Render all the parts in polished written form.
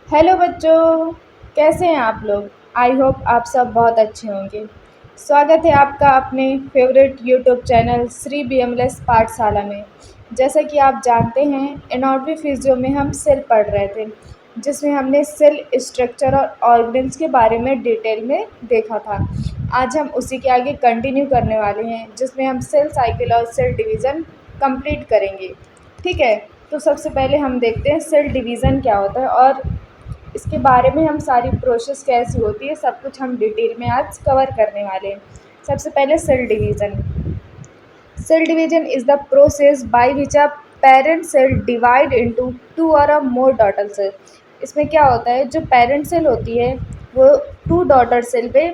Hello बच्चों, कैसे हैं आप लोग। आई होप आप सब बहुत अच्छे होंगे। स्वागत है आपका अपने फेवरेट यूट्यूब चैनल श्री बीएमएलएस पाठशाला में। जैसा कि आप जानते हैं, एनाटॉमी फिजियो में हम सेल पढ़ रहे थे, जिसमें हमने सेल स्ट्रक्चर और ऑर्गन्स के बारे में डिटेल में देखा था। आज हम उसी के आगे कंटिन्यू करने वाले हैं, जिसमें हम सेल साइकिल और सेल डिवीज़न कंप्लीट करेंगे। ठीक है, तो सबसे पहले हम देखते हैं सेल डिवीज़न क्या होता है और इसके बारे में हम सारी प्रोसेस कैसी होती है, सब कुछ हम डिटेल में आज कवर करने वाले हैं। सबसे पहले cell division. Cell division is the process by which a parent cell divide into two or a more daughter cell. इसमें क्या होता है, जो पेरेंट सेल होती है वो टू डॉटर सेल पे,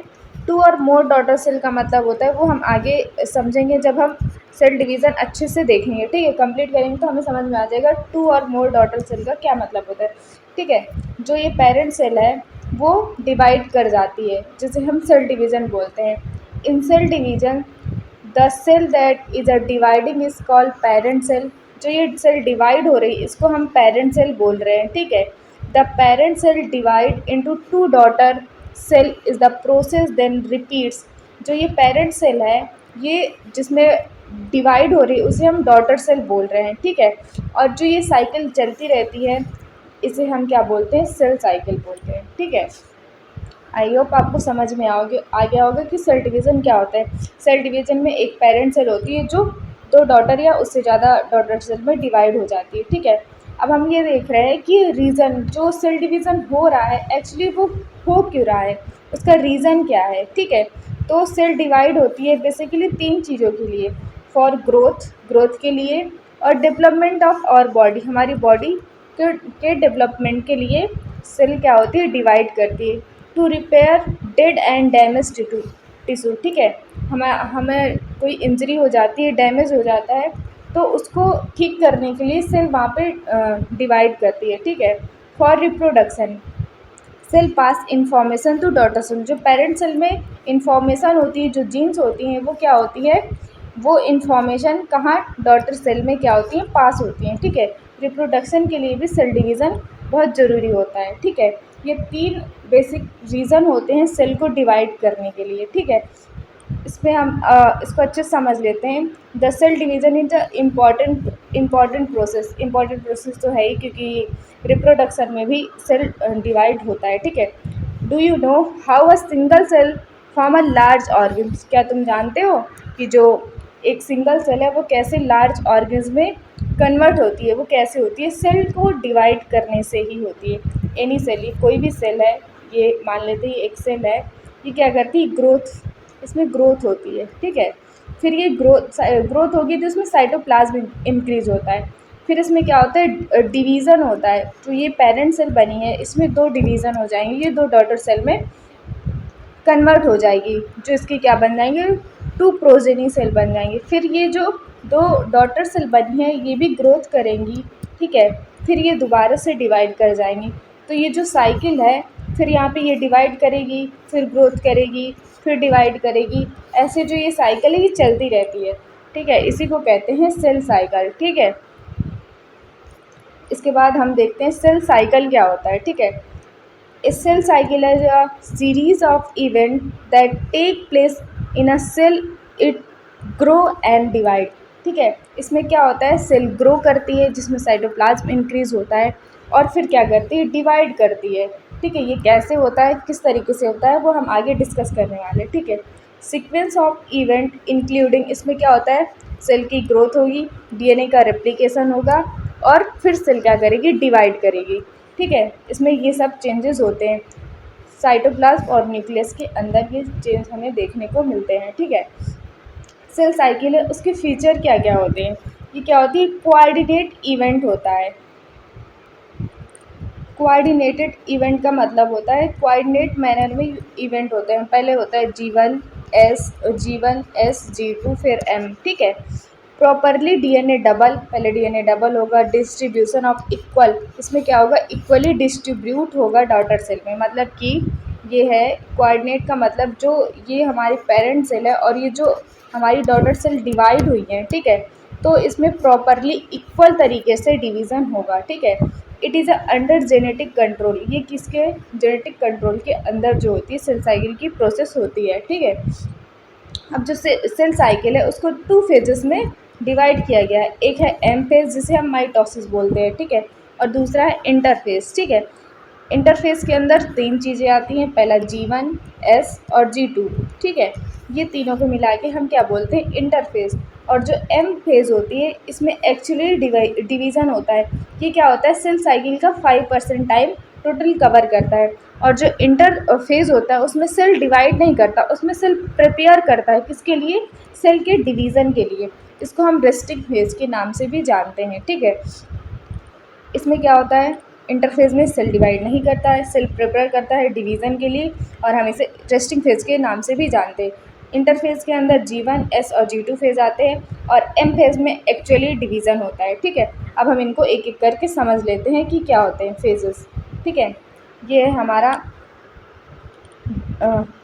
टू और मोर डॉटर सेल का मतलब होता है, वो हम आगे समझेंगे जब हम सेल डिवीज़न अच्छे से देखेंगे। ठीक है, कंप्लीट करेंगे तो हमें समझ में आ जाएगा टू और मोर डॉटर सेल का क्या मतलब होता है। ठीक है, जो ये पेरेंट सेल है वो डिवाइड कर जाती है, जिसे हम सेल डिवीज़न बोलते हैं। In cell division the cell that is a dividing is called parent cell. जो ये सेल डिवाइड हो रही है इसको हम पेरेंट सेल बोल रहे हैं। ठीक है, the parent cell divide into two daughter cell is the process then repeats. जो ये पेरेंट सेल है, ये जिसमें डिवाइड हो रही है उसे हम डॉटर सेल बोल रहे हैं। ठीक है, और जो ये साइकिल चलती रहती है इसे हम क्या बोलते हैं, सेल साइकिल बोलते हैं। ठीक है, आई होप आपको समझ में आ गया होगा कि सेल डिवीज़न क्या होता है। सेल डिवीज़न में एक पेरेंट सेल होती है जो दो डॉटर या उससे ज़्यादा डॉटर सेल में डिवाइड हो जाती है। ठीक है, अब हम ये देख रहे हैं कि रीज़न जो सेल डिवीज़न हो रहा है एक्चुअली वो हो क्यों रहा है, उसका रीज़न क्या है। ठीक है, तो सेल डिवाइड होती है बेसिकली तीन चीज़ों के लिए। फॉर ग्रोथ, ग्रोथ के लिए, और डेवलपमेंट ऑफ और बॉडी, हमारी बॉडी के डेवलपमेंट के लिए सेल क्या होती है, डिवाइड करती है। To repair dead and damage tissue. ठीक है, हमें कोई इंजरी हो जाती है, डैमेज हो जाता है, तो उसको ठीक करने के लिए सेल वहाँ पे डिवाइड करती है। ठीक है, for reproduction, cell pass information to daughter cell. जो पेरेंट सेल में इंफॉर्मेशन होती है, जो जीन्स होती हैं, वो क्या होती है, वो इंफॉर्मेशन कहाँ डॉटर सेल में क्या होती है, पास होती हैं। ठीक है, रिप्रोडक्शन के लिए भी सेल डिवीज़न बहुत ज़रूरी होता है। ठीक है, ये तीन बेसिक रीज़न होते हैं सेल को डिवाइड करने के लिए। ठीक है, इसमें हम इसको अच्छे से समझ लेते हैं। The cell division is a important process तो है ही, क्योंकि रिप्रोडक्शन में भी सेल डिवाइड होता है। ठीक है, do you know how a single cell form a large organs. क्या तुम जानते हो कि जो एक सिंगल सेल है वो कैसे लार्ज ऑर्गन्स में कन्वर्ट होती है, वो कैसे होती है, सेल को डिवाइड करने से ही होती है। एनी सेल, ये कोई भी सेल है, ये मान लेते हैं एक सेल है, ये क्या करती है, ग्रोथ, इसमें ग्रोथ होती है। ठीक है, फिर ये ग्रोथ होगी तो इसमें साइटोप्लाज्म इंक्रीज होता है। फिर इसमें क्या होता है, डिवीज़न होता है। तो ये पेरेंट सेल बनी है, इसमें दो डिवीज़न हो जाएंगे, ये दो डॉटर सेल में कन्वर्ट हो जाएगी, जो इसकी क्या बन जाएंगे, टू प्रोजेनी सेल बन जाएंगे। फिर ये जो दो डॉटर सेल बनी है ये भी ग्रोथ करेंगी। ठीक है, फिर ये दोबारा से डिवाइड कर जाएंगी। तो ये जो साइकिल है, फिर यहाँ पे ये डिवाइड करेगी, फिर ग्रोथ करेगी, फिर डिवाइड करेगी, ऐसे जो ये साइकिल है ये चलती रहती है। ठीक है, इसी को कहते हैं सेल साइकिल। ठीक है, इसके बाद हम देखते हैं सेल साइकिल क्या होता है। ठीक है, a cell cycle is a series of events that take place in a cell. It grow and divide. ठीक है, इसमें क्या होता है, सेल ग्रो करती है जिसमें साइटोप्लाज्म इंक्रीज होता है, और फिर क्या करती है, डिवाइड करती है। ठीक है, ये कैसे होता है, किस तरीके से होता है, वो हम आगे डिस्कस करने वाले हैं। ठीक है, सीक्वेंस ऑफ इवेंट इंक्लूडिंग, इसमें क्या होता है, सेल की ग्रोथ होगी, डीएनए का रेप्लिकेशन होगा, और फिर सेल क्या करेगी, डिवाइड करेगी। ठीक है, इसमें ये सब चेंजेस होते हैं साइटोप्लाज्म और न्यूक्लियस के अंदर, ये चेंज हमें देखने को मिलते हैं। ठीक है, सेल साइकिल है, उसके फीचर क्या क्या होते हैं, ये क्या होती है, कोऑर्डिनेट इवेंट होता है। कोऑर्डिनेटेड इवेंट का मतलब होता है कोऑर्डिनेट मैनर में इवेंट होते हैं। पहले होता है जी वन एस जी2 फिर एम। ठीक है, प्रॉपरली डीएनए डबल, पहले डीएनए डबल होगा, डिस्ट्रीब्यूशन ऑफ इक्वल, इसमें क्या होगा, इक्वली डिस्ट्रीब्यूट होगा डॉटर सेल में। मतलब कि ये है कोऑर्डिनेट का मतलब, जो ये हमारी पेरेंट सेल है और ये जो हमारी डॉटर सेल डिवाइड हुई है, ठीक है, तो इसमें प्रॉपरली इक्वल तरीके से डिवीज़न होगा। ठीक है, it is a under genetic control, ये किसके जेनेटिक कंट्रोल के अंदर जो होती है सेल साइकिल की प्रोसेस होती है, ठीक है। अब जो सेल साइकिल है उसको 2 फेजेस में डिवाइड किया गया है। एक है एम फेज जिसे हम माइटोसिस बोलते हैं, ठीक है, और दूसरा है इंटरफेज, ठीक है। इंटरफेस के अंदर 3 चीज़ें आती हैं, पहला G1, S और G2, ठीक है। ये तीनों को मिला के हम क्या बोलते हैं, इंटरफेस। और जो एम फेज़ होती है इसमें एक्चुअली डिवीज़न होता है। ये क्या होता है, सेल साइकिल का 5% टाइम टोटल कवर करता है। और जो इंटर फेज़ होता है उसमें सेल डिवाइड नहीं करता, उसमें सेल प्रिपेयर करता है, किसके लिए, सेल के डिवीज़न के लिए। इसको हम रेस्टिंग फेज़ के नाम से भी जानते हैं, ठीक है। इसमें क्या होता है, इंटरफेज में सेल डिवाइड नहीं करता है, सेल प्रिपेयर करता है डिवीज़न के लिए, और हम इसे रेस्टिंग फेज़ के नाम से भी जानते हैं। इंटरफेज के अंदर G1, S और G2 फेज़ आते हैं, और एम फेज़ में एक्चुअली डिवीज़न होता है, ठीक है। अब हम इनको एक एक करके समझ लेते हैं कि क्या होते हैं फेजेस, ठीक है। ये है हमारा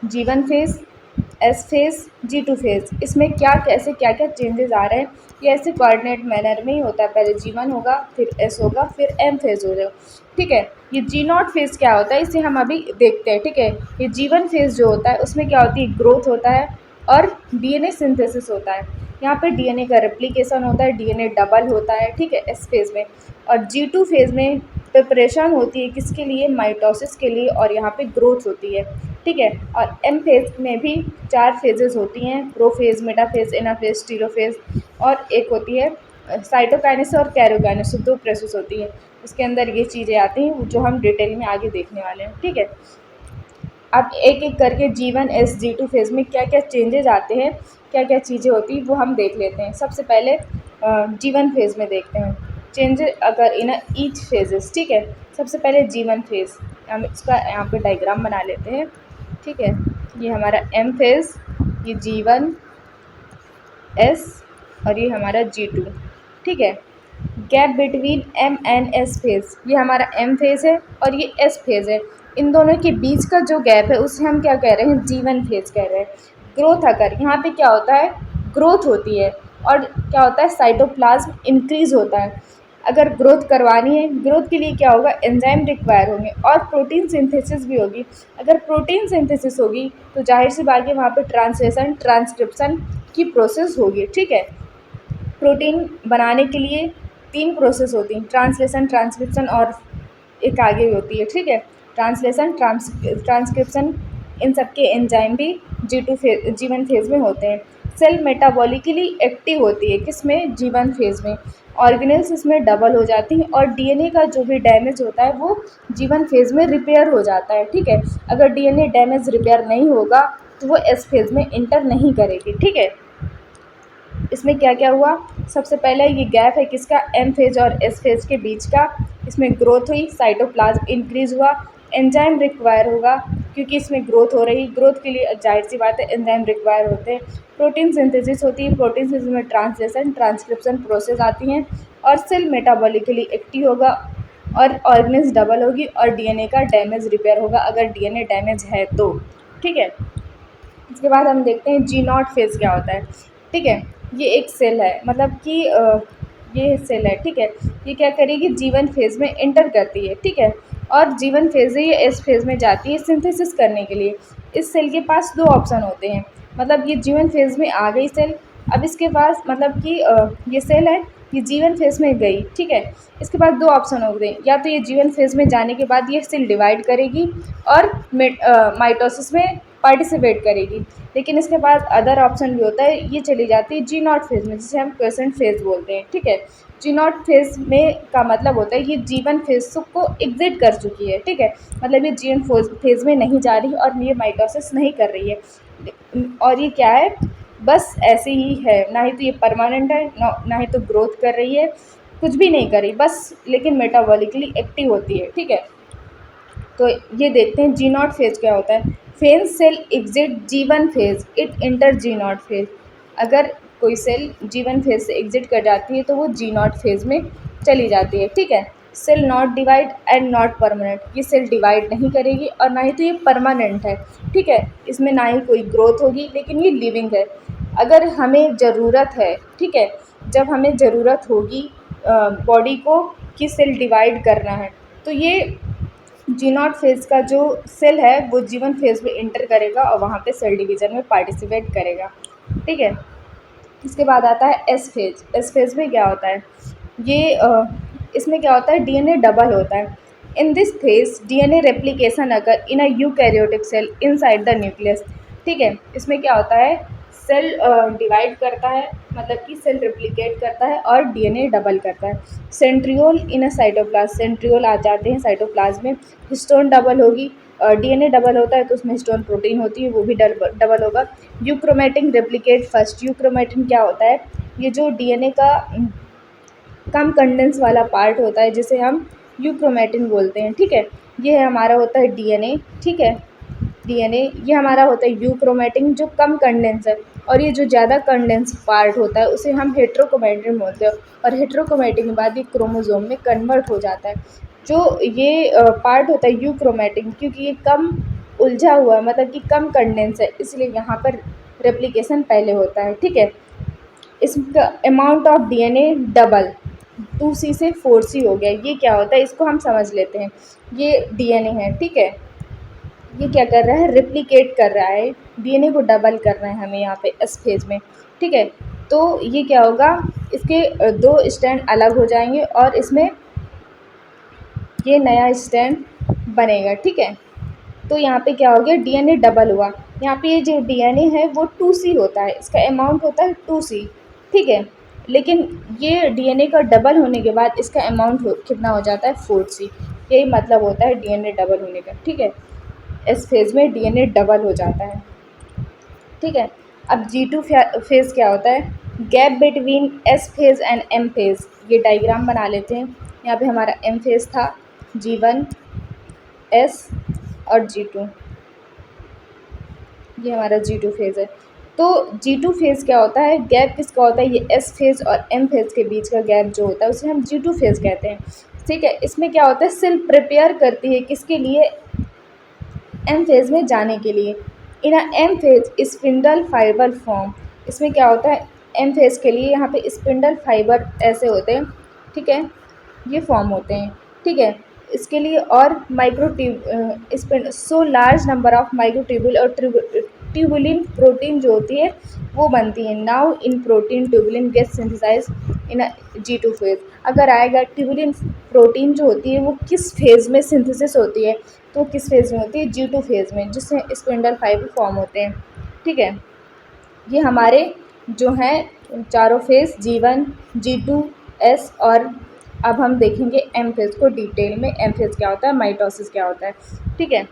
G1 phase, S phase, G2 phase. इसमें क्या कैसे क्या क्या चेंजेस आ रहे हैं, ये ऐसे कोऑर्डिनेट मैनर में ही होता है। पहले G1 होगा, फिर S होगा, फिर M फेज़ हो जाएगा, ठीक है। ये G0 फेज़ क्या होता है इसे हम अभी देखते हैं, ठीक है। ये G1 फेज़ जो होता है उसमें क्या होती है, ग्रोथ होता है और डीएनए सिंथेसिस होता है। यहाँ पे डीएनए का रेप्लिकेशन होता है, डीएनए डबल होता है, ठीक है, एस फेज़ में। और G2 फेज़ में प्रिपरेशन होती है किसके लिए, माइटोसिस के लिए, और यहाँ पे ग्रोथ होती है, ठीक है। और एम फेज़ में भी 4 फेजेस होती हैं, प्रोफेज़, मेटाफेज़, एनाफेज़, टेलोफेज़, और एक होती है साइटोकाइनेसिस और कैरोकाइनेसिस, 2 प्रोसेस होती है। उसके अंदर ये चीज़ें आती हैं जो हम डिटेल में आगे देखने वाले हैं, ठीक है। अब एक एक करके G1, S, G2 फेज़ में क्या क्या चेंजेस आते हैं, क्या क्या चीज़ें होती हैं वो हम देख लेते हैं। सबसे पहले G1 फेज़ में देखते हैं चेंजेस अगर इन ईच फेजेस, ठीक है। सबसे पहले G1 फेज़, हम इसका यहाँ पे डायग्राम बना लेते हैं, ठीक है। ये हमारा एम फेज़, ये G1, S और ये हमारा G2, ठीक है। Gap between M and S phase, ये हमारा एम फेज़ है और ये एस फेज़ है। इन दोनों के बीच का जो गैप है उसे हम क्या कह रहे हैं, G1 फेज़ कह रहे हैं। ग्रोथ अगर यहाँ पे क्या होता है, ग्रोथ होती है, और क्या होता है, साइटोप्लाज्म इंक्रीज़ होता है। अगर ग्रोथ करवानी है, ग्रोथ के लिए क्या होगा, एंजाइम रिक्वायर होंगे और प्रोटीन सिंथेसिस भी होगी। अगर प्रोटीन सिंथेसिस होगी तो जाहिर सी बात है वहाँ पे ट्रांसलेशन ट्रांसक्रिप्शन की प्रोसेस होगी, ठीक है। प्रोटीन बनाने के लिए 3 प्रोसेस होती हैं, ट्रांसलेशन, ट्रांसक्रिप्शन और एक आगे भी होती है, ठीक है। ट्रांसलेशन, ट्रांसक्रिप्शन, इन सब के एंजाइम भी G1 फेज़ में होते हैं। सेल मेटाबॉलिकली एक्टिव होती है किसमें, G1 फेज़ में। ऑर्गेनेल्स इसमें डबल हो जाती हैं और डीएनए का जो भी डैमेज होता है वो G1 फेज़ में रिपेयर हो जाता है, ठीक है। अगर डीएनए डैमेज रिपेयर नहीं होगा तो वो एस फेज़ में इंटर नहीं करेगी, ठीक है। इसमें क्या क्या हुआ, सबसे पहले ये गैप है किसका, एम फेज़ और एस फेज़ के बीच का। इसमें ग्रोथ हुई, साइटोप्लाज्म इंक्रीज़ हुआ, एंजाइम रिक्वायर होगा क्योंकि इसमें ग्रोथ हो रही, ग्रोथ के लिए जाहिर सी बात है एंजाइम रिक्वायर होते हैं। प्रोटीन सिंथेसिस होती है, प्रोटीन सिंथेसिस में ट्रांसलेशन ट्रांसक्रिप्शन प्रोसेस आती हैं, और सेल मेटाबॉलिकली एक्टिव होगा और ऑर्गेनेल्स डबल होगी और डीएनए का डैमेज रिपेयर होगा अगर डीएनए डैमेज है तो, ठीक है। इसके बाद हम देखते हैं G0 फेज़ क्या होता है, ठीक है। ये एक सेल है, मतलब कि ये सेल है, ठीक है। ये क्या करेगी, G1 फेज़ में एंटर करती है, ठीक है। और G1 फेज़ से ये एस फेज़ में जाती है सिंथेसिस करने के लिए। इस सेल के पास 2 ऑप्शन होते हैं, मतलब ये G1 फेज़ में आ गई सेल, अब इसके पास मतलब कि ये सेल है, ये G1 फेज़ में गई, ठीक है। इसके बाद 2 ऑप्शन हो गए, या तो ये G1 फेज़ में जाने के बाद ये सेल डिवाइड करेगी और माइटोसिस में पार्टिसिपेट करेगी, लेकिन इसके बाद अदर ऑप्शन भी होता है, ये चली जाती है G0 फेज़ में जिसे हम क्वेसेंट फेज़ बोलते हैं, ठीक है। G0 फेज़ में का मतलब होता है ये G1 फेज़ को एग्जिट कर चुकी है, ठीक है। मतलब ये G1 फेज़ में नहीं जा रही और ये माइटोसिस नहीं कर रही है, और ये क्या है, बस ऐसे ही है, ना ही तो ये परमानेंट है ना ही तो ग्रोथ कर रही है, कुछ भी नहीं कर रही बस, लेकिन मेटाबॉलिकली एक्टिव होती है, ठीक है। तो ये देखते हैं G0 फेज़ क्या होता है। When cell exit G1 phase, it enter G0 phase. अगर कोई सेल G1 फेज़ से एग्जिट कर जाती है तो वो G0 फेज़ में चली जाती है, ठीक है। Cell not divide and not permanent, ये सेल डिवाइड नहीं करेगी और ना ही तो ये परमानेंट है, ठीक है। इसमें ना ही कोई ग्रोथ होगी, लेकिन ये लिविंग है। अगर हमें ज़रूरत है, ठीक है, जब हमें ज़रूरत होगी बॉडी को कि सेल डिवाइड करना है, तो ये जी नॉट फेज़ का जो सेल है वो G1 फेज़ में इंटर करेगा और वहाँ पे सेल डिवीज़न में पार्टिसिपेट करेगा। ठीक है। इसके बाद आता है एस फेज़। एस फेज़ में क्या होता है, ये इसमें क्या होता है, डीएनए डबल होता है। In this phase DNA replication अगर in a eukaryotic cell inside the nucleus. ठीक है। इसमें क्या होता है, सेल डिवाइड करता है, मतलब कि सेल रेप्लिकेट करता है और डीएनए डबल करता है। सेंट्रियोल इन अ साइटोप्लाज्म, सेंट्रियोल आ जाते हैं साइटोप्लाज्म में। हिस्टोन डबल होगी, डीएनए डबल होता है तो उसमें हिस्टोन प्रोटीन होती है, वो भी डबल होगा। Euchromatin replicate first. यूक्रोमेटिन क्या होता है, ये जो डीएनए का कम कंडेंस वाला पार्ट होता है जिसे हम यूक्रोमेटिन बोलते हैं। ठीक है। ये हमारा होता है डीएनए। ठीक है। डीएनए ये हमारा होता है यूक्रोमेटिन जो कम कंडेंस है, और ये जो ज़्यादा कंडेंस पार्ट होता है उसे हम हेट्रोक्रोमेटिन बोलते हैं। और हेट्रोक्रोमेटिन के बाद ये क्रोमोसोम में कन्वर्ट हो जाता है। जो ये पार्ट होता है यूक्रोमेटिन, क्योंकि ये कम उलझा हुआ है, मतलब कि कम कंडेंस है, इसलिए यहाँ पर रेप्लिकेशन पहले होता है। ठीक है। इसका amount of DNA double, 2C से 4C हो गया। ये क्या होता है, इसको हम समझ लेते हैं। ये डीएनए है। ठीक है। ये क्या कर रहा है, रेप्लिकेट कर रहा है, डीएनए को डबल कर रहा है हमें यहाँ पे एस फेज में। ठीक है। तो ये क्या होगा, इसके दो स्टैंड अलग हो जाएंगे और इसमें ये नया स्टैंड बनेगा। ठीक है। तो यहाँ पे क्या हो गया, डीएनए डबल हुआ। यहाँ पे ये जो डीएनए है वो 2C होता है, इसका अमाउंट होता है 2C। ठीक है। लेकिन ये डीएनए का डबल होने के बाद इसका अमाउंट कितना हो जाता है, 4C। यही मतलब होता है डीएनए डबल होने का। ठीक है। इस फेज़ में डीएनए डबल हो जाता है। ठीक है। अब G2 फेज़ क्या होता है, gap between S phase and M phase. ये डायग्राम बना लेते हैं। यहाँ पे हमारा एम फेज़ था, G1 एस और G2, ये हमारा G2 फेज़ है। तो G2 फेज़ क्या होता है, गैप किसका होता है, ये एस फेज़ और एम फेज़ के बीच का गैप जो होता है उसे हम G2 फेज़ कहते हैं। ठीक है। इसमें क्या होता है, सेल प्रिपेयर करती है किसके लिए, एम फेज़ में जाने के लिए। In a M phase spindle fibre form. इसमें क्या होता है, एम फेज़ के लिए यहाँ पे स्पिंडल फाइबर ऐसे होते हैं। ठीक है। ये फॉर्म होते हैं। ठीक है। इसके लिए और microtube so large number of microtubule और ट्यूबुलिन प्रोटीन जो होती है वो बनती है। Now in protein tubulin get synthesize in G2 phase. अगर आएगा ट्यूबुलिन प्रोटीन जो होती है वो किस फेज़ में सिंथेसिस होती है, तो किस फेज़ में होती है, G2 फेज़ में, जिससे स्पिंडल फाइबर फॉर्म होते हैं। ठीक है। ये हमारे जो हैं चारों फेज़ G1 G2 S, और अब हम देखेंगे एम फेज़ को डिटेल में। एम फेज़ क्या होता है, माइटोसिस क्या होता है। ठीक है।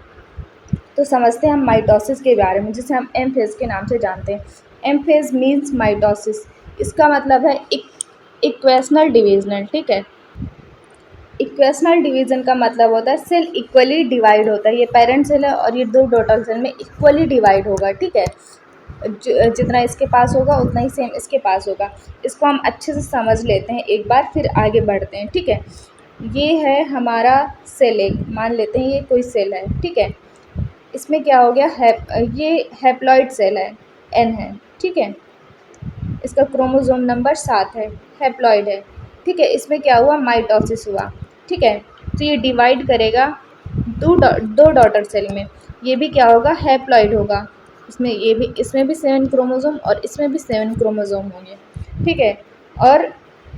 तो समझते हैं हम माइटोसिस के बारे में, जिसे हम एम फेज़ के नाम से जानते हैं। M phase means mitosis. इसका मतलब है इक्वेशनल डिविजनल। ठीक है। इक्वेशनल डिवीज़न का मतलब होता है सेल इक्वली डिवाइड होता है। ये पेरेंट सेल है और ये दो डॉटर सेल में इक्वली डिवाइड होगा। ठीक है। जितना इसके पास होगा उतना ही सेम इसके पास होगा। इसको हम अच्छे से समझ लेते हैं एक बार, फिर आगे बढ़ते हैं। ठीक है। ये है हमारा सेल, एक मान लेते हैं ये कोई सेल है। ठीक है। इसमें क्या हो गया, ये हैप्लॉइड सेल है, एन है। ठीक है। इसका क्रोमोसोम नंबर 7 है, हैप्लॉइड है। ठीक है। इसमें क्या हुआ, माइटोसिस हुआ। ठीक है। तो ये डिवाइड करेगा दो डॉटर सेल में। ये भी क्या होगा, हैप्लॉइड होगा। इसमें भी 7 क्रोमोसोम और इसमें भी 7 क्रोमोसोम होंगे। ठीक है। और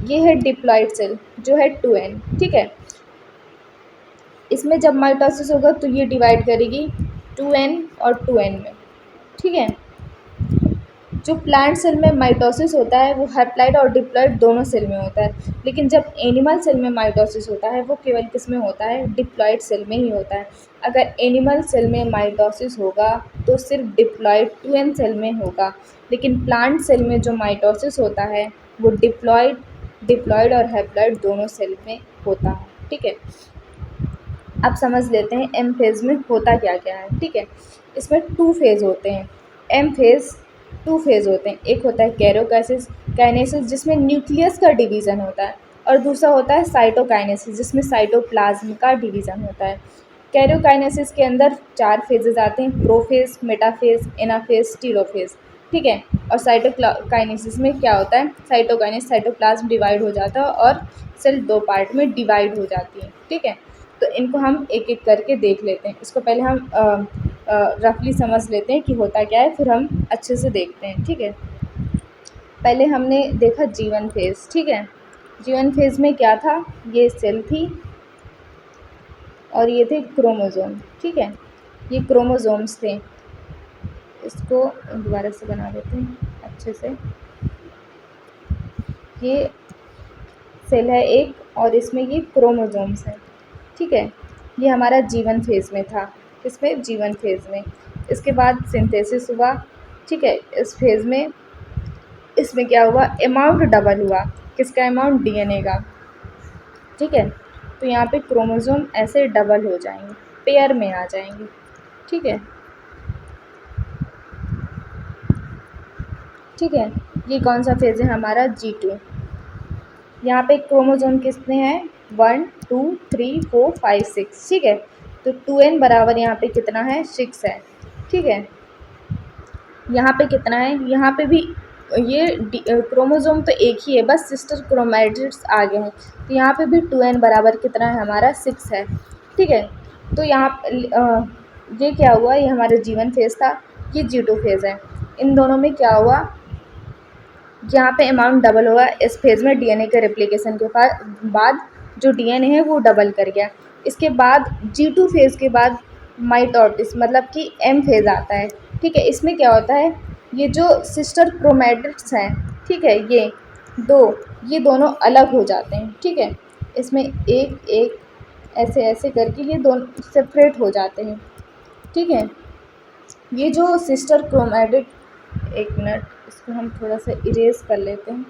ये है डिप्लॉइड सेल जो है 2N। ठीक है। इसमें जब माइटोसिस होगा तो ये डिवाइड करेगी 2N और 2N में। ठीक है। जो प्लांट सेल में माइटोसिस होता है वो हैप्लॉइड और डिप्लॉइड दोनों सेल में होता है, लेकिन जब एनिमल सेल में माइटोसिस होता है वो केवल किस में होता है, डिप्लॉइड सेल में ही होता है। अगर एनिमल सेल में माइटोसिस होगा तो सिर्फ डिप्लॉइड 2N सेल में होगा, लेकिन प्लांट सेल में जो माइटोसिस होता है वो डिप्लॉइड और हैप्लॉइड दोनों सेल में होता है। ठीक है। अब समझ लेते हैं एम फेज़ में होता क्या क्या है। ठीक है। इसमें 2 फेज़ होते हैं। एम फेज़ 2 फेज़ होते हैं। एक होता है कैनेसिस जिसमें न्यूक्लियस का डिवीज़न होता है, और दूसरा होता है साइटोकाइनेसिस जिसमें साइटोप्लाज्म का डिवीज़न होता है। कैरियोकाइनेसिस के अंदर 4 फेजेज़ आते हैं, प्रोफेज़, मेटाफेज़, एनाफेज़, टेलोफेज़। ठीक है। और साइटोकाइनेसिस में क्या होता है, साइटोप्लाज्म डिवाइड हो जाता है और सेल 2 पार्ट में डिवाइड हो जाती है, ठीक है। तो इनको हम एक एक करके देख लेते हैं। इसको पहले हम रफली समझ लेते हैं कि होता क्या है, फिर हम अच्छे से देखते हैं, ठीक है। पहले हमने देखा जीवन फेज, ठीक है। जीवन फेज में क्या था, ये सेल थी और ये थे क्रोमोजोम, ठीक है। ये क्रोमोजोम्स थे। इसको दोबारा से बना देते हैं अच्छे से। ये सेल है एक और इसमें ये क्रोमोजोम्स हैं, ठीक है। ये हमारा जीवन फेज में था। किसमें, जीवन फेज में। इसके बाद सिंथेसिस हुआ, ठीक है। इस फेज में इसमें क्या हुआ, अमाउंट डबल हुआ। किसका अमाउंट, डीएनए का, ठीक है। तो यहाँ पे क्रोमोसोम ऐसे डबल हो जाएंगे, पेयर में आ जाएंगे, ठीक है। ठीक है, ये कौन सा फेज है हमारा, G2। यहाँ पे क्रोमोसोम कितने हैं, 1 2 3 4 5 6, ठीक है। तो 2n बराबर यहाँ पे कितना है, 6 है, ठीक है। यहाँ पे कितना है, यहाँ पे भी ये क्रोमोसोम तो एक ही है, बस सिस्टर क्रोमैटिड्स आगे हैं। तो यहाँ पे भी 2n बराबर कितना है हमारा, 6 है, ठीक है। तो यहाँ ये क्या हुआ, ये हमारा जीवन फेज था, ये G2 फेज है। इन दोनों में क्या हुआ, यहाँ पे अमाउंट डबल हुआ। इस फेज में डीएनए के रेप्लिकेशन के बाद जो डीएनए है वो डबल कर गया। इसके बाद G2 फेज के बाद माइटोसिस मतलब कि M फेज आता है, ठीक है। इसमें क्या होता है, ये जो सिस्टर क्रोमैटिड्स हैं, ठीक है, ये दोनों अलग हो जाते हैं, ठीक है। इसमें एक एक ऐसे ऐसे करके ये दोनों सेपरेट हो जाते हैं, ठीक है। ये जो सिस्टर क्रोमैटिड, एक मिनट इसको हम थोड़ा सा इरेज कर लेते हैं।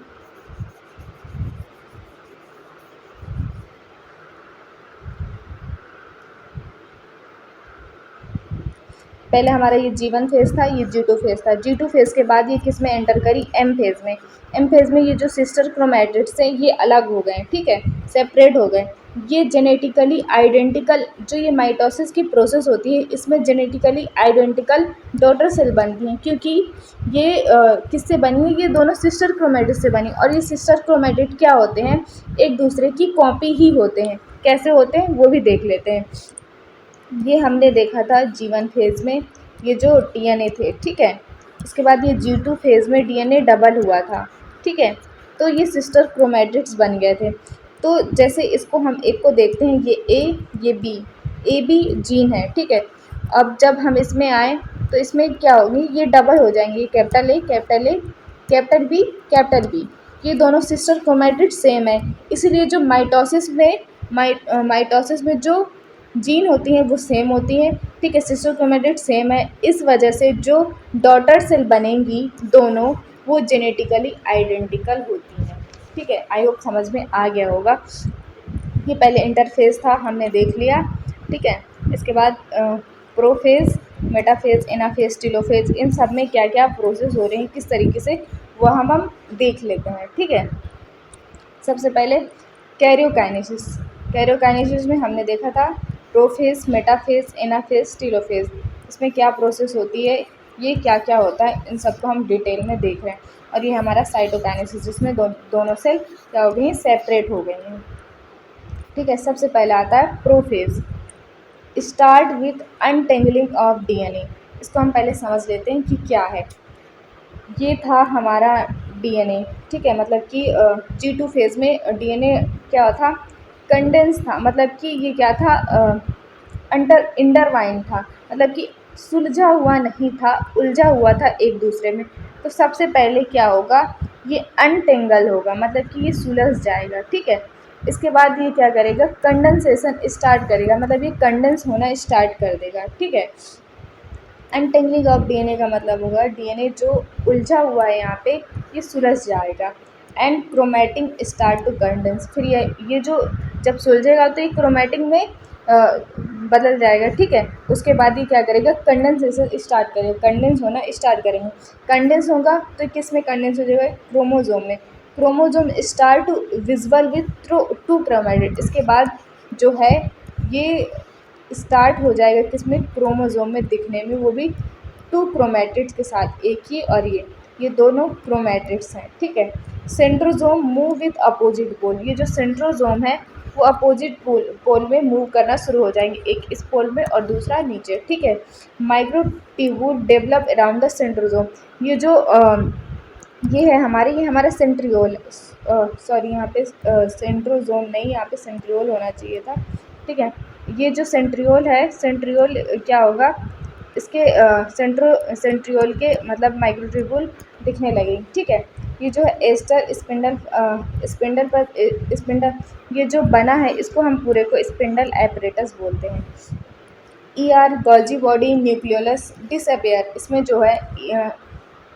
पहले हमारा ये G1 फेज था, ये G2 फेज था। G2 फेज के बाद ये किस में एंटर करी, M फेज में। M फेज में ये जो सिस्टर क्रोमैटिड्स हैं ये अलग हो गए, ठीक है, सेपरेट हो गए। ये जेनेटिकली आइडेंटिकल, जो ये माइटोसिस की प्रोसेस होती है, इसमें जेनेटिकली आइडेंटिकल डॉटर सेल बनती हैं, क्योंकि ये किससे बनी है, ये दोनों सिस्टर क्रोमैटिड से बनी। और ये सिस्टर क्रोमैटिड क्या होते हैं, एक दूसरे की कॉपी ही होते हैं। कैसे होते हैं वो भी देख लेते हैं। ये हमने देखा था G1 फेज़ में, ये जो डीएनए थे, ठीक है। उसके बाद ये G2 फेज़ में डीएनए डबल हुआ था, ठीक है। तो ये सिस्टर क्रोमैटिड्स बन गए थे। तो जैसे इसको हम एक को देखते हैं, ये ये ए बी जीन है, ठीक है। अब जब हम इसमें आए तो इसमें क्या होगी, ये डबल हो जाएंगे, कैपिटल ए कैपिटल बी। ये दोनों सिस्टर क्रोमैटिड सेम है, इसीलिए जो माइटोसिस में जो जीन होती हैं वो सेम होती हैं, ठीक है। सिस्टर क्रोमैटिड सेम है, इस वजह से जो डॉटर सेल बनेंगी दोनों, वो जेनेटिकली आइडेंटिकल होती हैं, ठीक है। आई होप समझ में आ गया होगा। ये पहले इंटरफेज था, हमने देख लिया, ठीक है। इसके बाद प्रोफेज, मेटाफेज, एनाफेज, टेलोफेज, इन सब में क्या क्या प्रोसेस हो रहे हैं, किस तरीके से, वह हम देख लेते हैं, ठीक है। सबसे पहले कैरियोकाइनेसिस में हमने देखा था प्रोफेज, मेटाफेज, एनाफेज, टेलोफेज। इसमें क्या प्रोसेस होती है, ये क्या क्या होता है, इन सबको हम डिटेल में देख रहे हैं। और ये हमारा साइटोकाइनेसिस, जिसमें दोनों सेल क्या हो गई हैं, सेपरेट हो गई हैं, ठीक है। सबसे पहले आता है prophase, start with untangling of DNA. इसको हम पहले समझ लेते हैं कि क्या है। ये था हमारा डीएनए, ठीक है। मतलब कि G2 फेज़ में डीएनए क्या था, कंडेंस था, मतलब कि ये क्या था, इंटरवाइन था, मतलब कि सुलझा हुआ नहीं था, उलझा हुआ था एक दूसरे में। तो सबसे पहले क्या होगा, ये अनटेंगल होगा, मतलब कि ये सुलझ जाएगा, ठीक है। इसके बाद ये क्या करेगा, कंडेंसेशन स्टार्ट करेगा, मतलब ये कंडेंस होना स्टार्ट कर देगा, ठीक है। अनटेंगलिंग ऑफ डीएनए का मतलब होगा डीएनए जो उलझा हुआ है यहाँ पे, ये सुलझ जाएगा। And chromatin start to condense, फिर ये जो जब सुलझेगा तो ये क्रोमैटिन में बदल जाएगा, ठीक है। उसके बाद ये क्या करेगा, कंडेंसेशन स्टार्ट करेगा, कंडेंस होना स्टार्ट करेंगे। कंडेंस होगा तो किस में कंडेंस हो जाएगा, क्रोमोजोम में। Chromosome start to visible with two chromatid. इसके बाद जो है ये स्टार्ट हो जाएगा किस में, क्रोमोसोम में दिखने में, वो भी टू क्रोमैटिड्स के साथ, एक ये दोनों क्रोमैटिड्स हैं, ठीक है। Centrosome move with opposite pole, ये जो सेंट्रोजोम है वो अपोजिट पोल में मूव करना शुरू हो जाएंगे, एक इस पोल में और दूसरा नीचे, ठीक है। Microtubule develop around the centrosome, ये जो ये है हमारे, ये हमारा सेंट्रियोल, सॉरी यहाँ पे सेंट्रोजोम नहीं, यहाँ पे सेंट्रियोल होना चाहिए था, ठीक है। ये जो सेंट्रियोल है, सेंट्रियोल क्या होगा, इसके सेंट्रियोल के मतलब माइक्रोट्यूब्यूल दिखने लगेंगे, ठीक है। ये जो है एस्टर स्पिंडल, ये जो बना है इसको हम पूरे को स्पिंडल एपरेटस बोलते हैं। गोल्जी बॉडी न्यूक्लियोलस डिसअपियर, इसमें जो है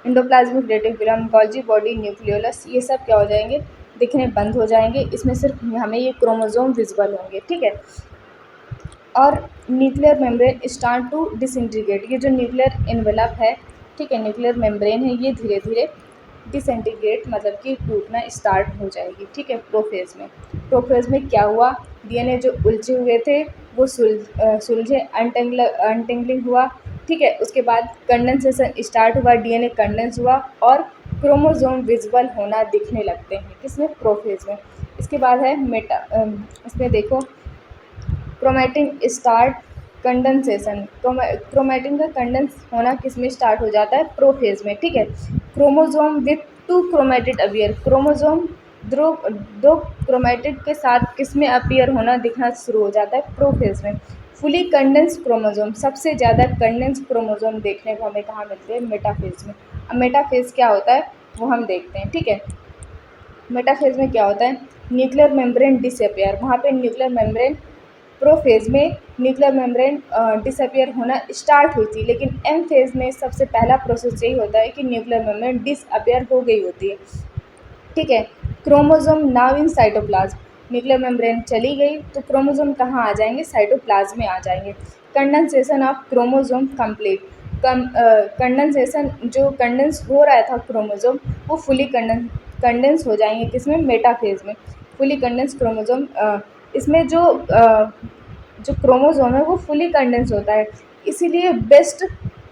endoplasmic reticulum, Golgi body, nucleolus, ये सब क्या हो जाएंगे, दिखने बंद हो जाएंगे, इसमें सिर्फ हमें ये क्रोमोसोम विजिबल होंगे, ठीक है। और nuclear membrane start to disintegrate, ये जो न्यूक्लियर एनवेलप है, ठीक है, न्यूक्लियर मेम्ब्रेन है, ये धीरे धीरे डिसइंटीग्रेट मतलब कि टूटना स्टार्ट हो जाएगी, ठीक है। प्रोफेज में क्या हुआ, डीएनए जो उलझे हुए थे वो सुलझे, अनटेंगलिंग हुआ, ठीक है। उसके बाद कंडेंसेशन स्टार्ट हुआ, डीएनए कंडेंस हुआ और क्रोमोसोम विजिबल होना दिखने लगते हैं, किसमें, प्रोफेज में। इसके बाद है इसमें देखो क्रोमैटिन स्टार्ट कंडेंसेशन, क्रोमैटिन का कंडेंस होना किस में स्टार्ट हो जाता है, प्रोफेज में, ठीक है। Chromosome with two chromatid appear, chromosome दो क्रोमैटिड के साथ किस में अपीयर होना दिखना शुरू हो जाता है, प्रोफेज में। फुली कंडेंस क्रोमोसोम, सबसे ज़्यादा कंडेंस क्रोमोसोम देखने को हमें कहाँ मिलते हैं, मेटाफेज में। अब मेटाफेज क्या होता है वो हम देखते हैं, ठीक है। मेटाफेज में क्या होता है, न्यूक्लियर मेम्ब्रेन डिसअपियर, वहाँ पे न्यूक्लियर मेम्ब्रेन, प्रोफेज में न्यूक्लियर मेम्ब्रेन डिसअपियर होना स्टार्ट हुई थी, लेकिन एम फेज में सबसे पहला प्रोसेस यही होता है कि न्यूक्लियर मेम्ब्रेन डिसअपियर हो गई होती है, ठीक है। Chromosome now in cytoplasm, nuclear membrane चली गई तो क्रोमोसोम कहाँ आ जाएंगे, साइटोप्लाज्म में आ जाएंगे। Condensation of chromosome complete, condensation जो कंडेंस हो रहा था क्रोमोसोम वो फुली कंडेंस हो जाएंगे, किसमें, मेटाफेज में। फुली कंडेंस क्रोमोसोम, इसमें जो क्रोमोसोम है वो फुली कंडेंस होता है, इसीलिए बेस्ट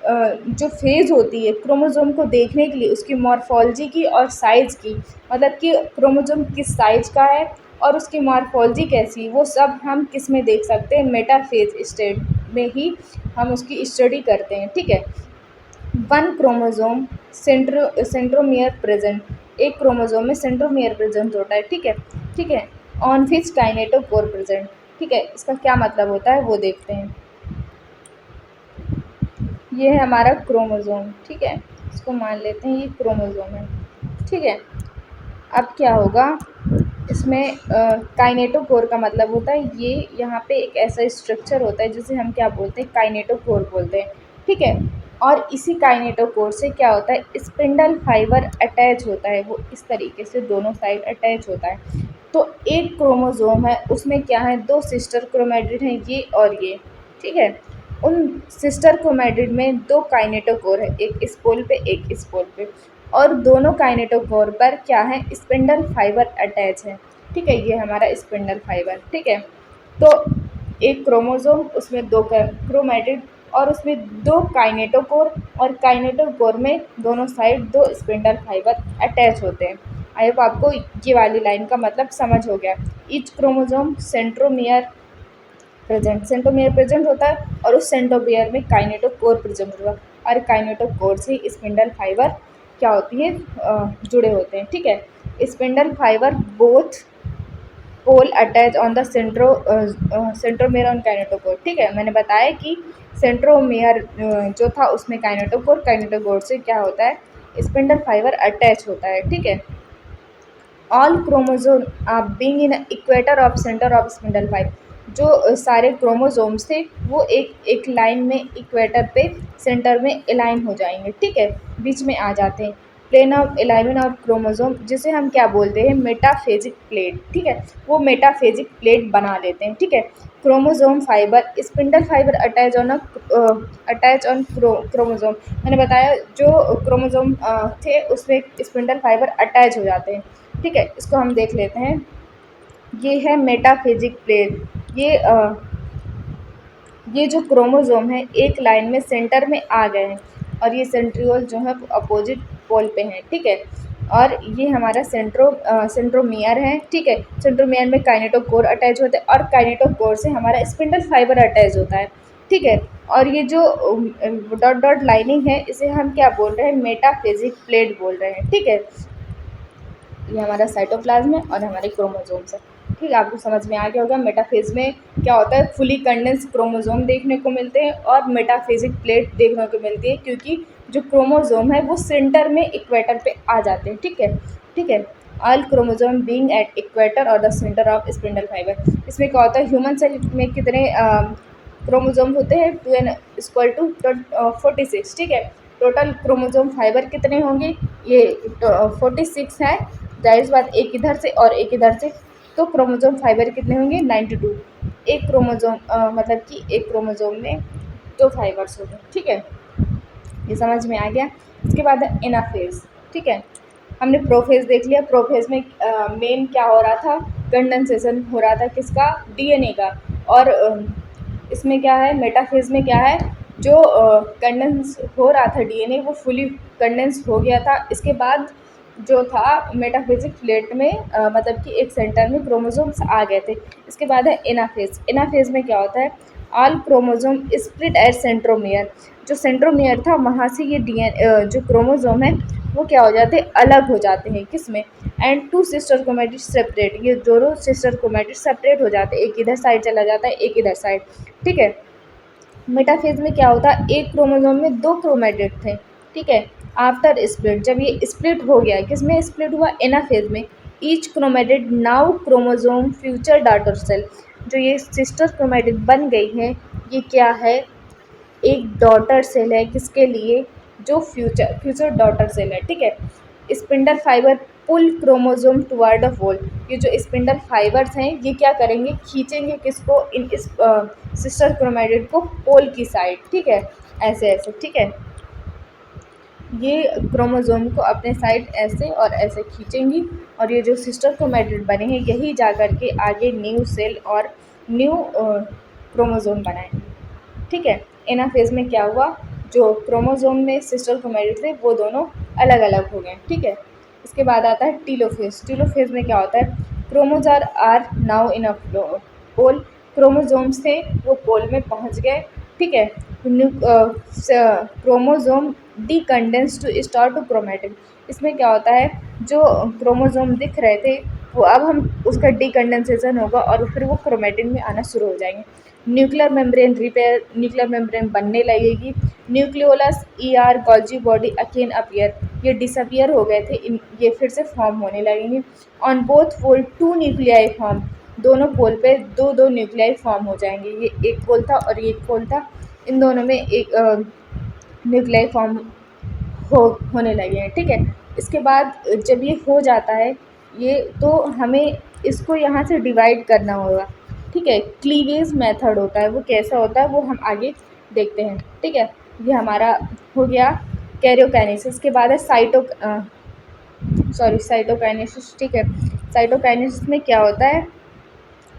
जो फेज़ होती है क्रोमोसोम को देखने के लिए उसकी मॉर्फोलॉजी की और साइज़ की, मतलब कि क्रोमोसोम किस साइज़ का है और उसकी मॉर्फोलॉजी कैसी, वो सब हम किस में देख सकते हैं, मेटाफेज स्टेट में ही हम उसकी स्टडी करते हैं, ठीक है। वन क्रोमोसोम सेंट्रोमियर प्रेजेंट, एक क्रोमोसोम में सेंट्रोमियर प्रेजेंट होता है, ठीक है। ऑन विच काइनेटोकोर प्रेजेंट, ठीक है, इसका क्या मतलब होता है वो देखते हैं। ये है हमारा क्रोमोसोम, ठीक है, इसको मान लेते हैं ये क्रोमोसोम है, ठीक है। अब क्या होगा, इसमें काइनेटोकोर का मतलब होता है ये यहाँ पे एक ऐसा स्ट्रक्चर होता है जिसे हम क्या बोलते हैं, काइनेटोकोर बोलते हैं, ठीक है। और इसी काइनेटोकोर से क्या होता है, स्पिंडल फाइबर अटैच होता है, वो इस तरीके से दोनों साइड अटैच होता है। तो एक क्रोमोसोम है उसमें क्या है, दो सिस्टर क्रोमैटिड हैं, ये और ये, ठीक है। उन सिस्टर क्रोमैटिड में दो काइनेटोकोर है, एक इस पोल पे एक इस पोल पे, और दोनों काइनेटोकोर पर क्या है, स्पिंडल फाइबर अटैच है, ठीक है। ये हमारा स्पिंडल फाइबर, ठीक है। तो एक क्रोमोसोम, उसमें दो क्रोमैटिड और उसमें दो काइनेटोकोर, और काइनेटोकोर में दोनों साइड दो स्पिंडल फाइबर अटैच होते हैं। आई होप आपको ये वाली लाइन का मतलब समझ हो गया। ईच क्रोमोसोम सेंट्रोमियर प्रेजेंट होता है और उस सेंट्रोमियर में काइनेटोकोर प्रेजेंट होता है, और काइनेटोकोर से स्पिंडल फाइबर क्या होती है, जुड़े होते हैं, ठीक है। Spindle fibre both pole attach on the centromere on kinetochore, ठीक है। मैंने बताया कि सेंट्रोमियर जो था उसमें काइनेटोकोर से क्या होता है, स्पिंडल फाइबर अटैच होता है, ठीक है। All chromosome being in equator of centre of spindle fibre, जो सारे क्रोमोसोम्स थे वो एक लाइन में इक्वेटर पे सेंटर में अलाइन हो जाएंगे, ठीक है, बीच में आ जाते हैं। Plane of alignment of chromosome, जिसे हम क्या बोलते हैं, मेटाफेजिक प्लेट, ठीक है, वो मेटाफेजिक प्लेट बना लेते हैं, ठीक है। Chromosome fibre spindle fibre attach on chromosome, मैंने बताया जो क्रोमोसोम थे उसमें स्पिंडल फाइबर अटैच हो जाते हैं, ठीक है। इसको हम देख लेते हैं, ये है मेटाफेजिक प्लेट। ये जो क्रोमोसोम है एक लाइन में सेंटर में आ गए हैं, और ये सेंट्रियोल जो है अपोजिट पोल पे हैं, ठीक है। और ये हमारा सेंट्रोमियर है, ठीक है। सेंट्रोमियर में काइनेटोकोर अटैच होता है और काइनेटोकोर से हमारा स्पिंडल फाइबर अटैच होता है, ठीक है। और ये जो डॉट डॉट लाइनिंग है इसे हम क्या बोल रहे हैं, मेटाफेजिक प्लेट बोल रहे हैं, ठीक है। ये हमारा साइटोप्लाज्म है और हमारे क्रोमोसोम्स है, ठीक है। आपको समझ में आ गया होगा मेटाफेज में क्या होता है, फुली कंडेंस क्रोमोसोम देखने को मिलते हैं और मेटाफेजिक प्लेट देखने को मिलती है, क्योंकि जो क्रोमोसोम है वो सेंटर में इक्वेटर पे आ जाते हैं, ठीक है, ठीक है। All chromosome being at equator और the centre of spindle fibre. इसमें क्या होता है, ह्यूमन सेल में कितने क्रोमोसोम होते हैं, 2n=46, ठीक है। टोटल क्रोमोसोम फाइबर कितने होंगे, ये 46 है, जाहिर सी बात एक इधर से और एक इधर से, तो क्रोमोसोम फाइबर कितने होंगे, 92। एक क्रोमोसोम मतलब कि एक क्रोमोसोम में 2 फाइबर्स होंगे, ठीक है। ये समझ में आ गया। इसके बाद है एनाफेज, ठीक है। हमने प्रोफेज देख लिया। प्रोफेज में मेन क्या हो रहा था, कंडेंसेशन हो रहा था किसका, डीएनए का। और इसमें क्या है, मेटाफेज में क्या है, जो कंडेंस हो रहा था डीएनए वो फुली कंडेंस हो गया था। इसके बाद जो था मेटाफेजिक प्लेट में मतलब कि एक सेंटर में क्रोमोसोम्स आ गए थे। इसके बाद है एनाफेज। एनाफेज में क्या होता है, all chromosome split at centromere. जो सेंट्रोमियर था वहाँ से ये जो क्रोमोसोम है वो क्या हो जाते हैं, अलग हो जाते हैं, किस में, and two sister chromatid separate. ये दोनों सिस्टर क्रोमैटिड सेपरेट हो जाते हैं, एक इधर साइड चला जाता है एक इधर साइड, ठीक है। मेटाफेज में क्या होता है, एक क्रोमोसोम में 2 क्रोमैटिड थे, ठीक है। आफ्टर स्प्लिट, जब ये स्प्लिट हो गया, किस में स्प्लिट हुआ, एनाफेज में। Each chromatid now chromosome future daughter cell. जो ये सिस्टर क्रोमैटिड बन गई है ये क्या है, एक डॉटर सेल है, किसके लिए, जो फ्यूचर डॉटर सेल है, ठीक है। Spindle fibre pull chromosome toward the pole. ये जो स्पिंडल फाइबर्स हैं ये क्या करेंगे, खींचेंगे किसको, इस सिस्टर क्रोमैटिड को पोल की साइड, ठीक है, ऐसे ऐसे, ठीक है। ये क्रोमोसोम को अपने साइड ऐसे और ऐसे खींचेंगी और ये जो सिस्टर क्रोमैटिड बने हैं यही जा कर के आगे न्यू सेल और न्यू क्रोमोसोम बनाएंगे, ठीक है। एनाफेज में क्या हुआ, जो क्रोमोसोम में सिस्टर क्रोमैटिड थे वो दोनों अलग अलग हो गए, ठीक है। इसके बाद आता है टीलोफेज। टीलोफेज में क्या होता है, chromosome are now in a pole. Chromosomes थे वो पोल में पहुंच गए, ठीक है। Chromosome decondense to start to chromatin. इसमें क्या होता है, जो क्रोमोसोम दिख रहे थे वो अब हम उसका डीकंडेंसेशन होगा और फिर वो क्रोमैटिन में आना शुरू हो जाएंगे। Nuclear membrane repair, nuclear membrane बनने लगेगी। Nucleolus ER Golgi body again appear. ये डिसअपियर हो गए थे, ये फिर से फॉर्म होने लगेंगे। On both pole 2 nuclei form. दोनों पोल पे 2 न्यूक्लियाई फॉर्म हो जाएंगे। ये एक पोल था और ये एक पोल था, इन दोनों में एक न्यूक्लियाई फॉर्म होने लगे हैं, ठीक है। इसके बाद जब ये हो जाता है ये, तो हमें इसको यहाँ से डिवाइड करना होगा, ठीक है। क्लीवेज मेथड होता है, वो कैसा होता है वो हम आगे देखते हैं, ठीक है। ये हमारा हो गया कैरियोकाइनेसिस। के बाद है साइटोकाइनेसिस, ठीक है। साइटोकाइनेसिस में क्या होता है,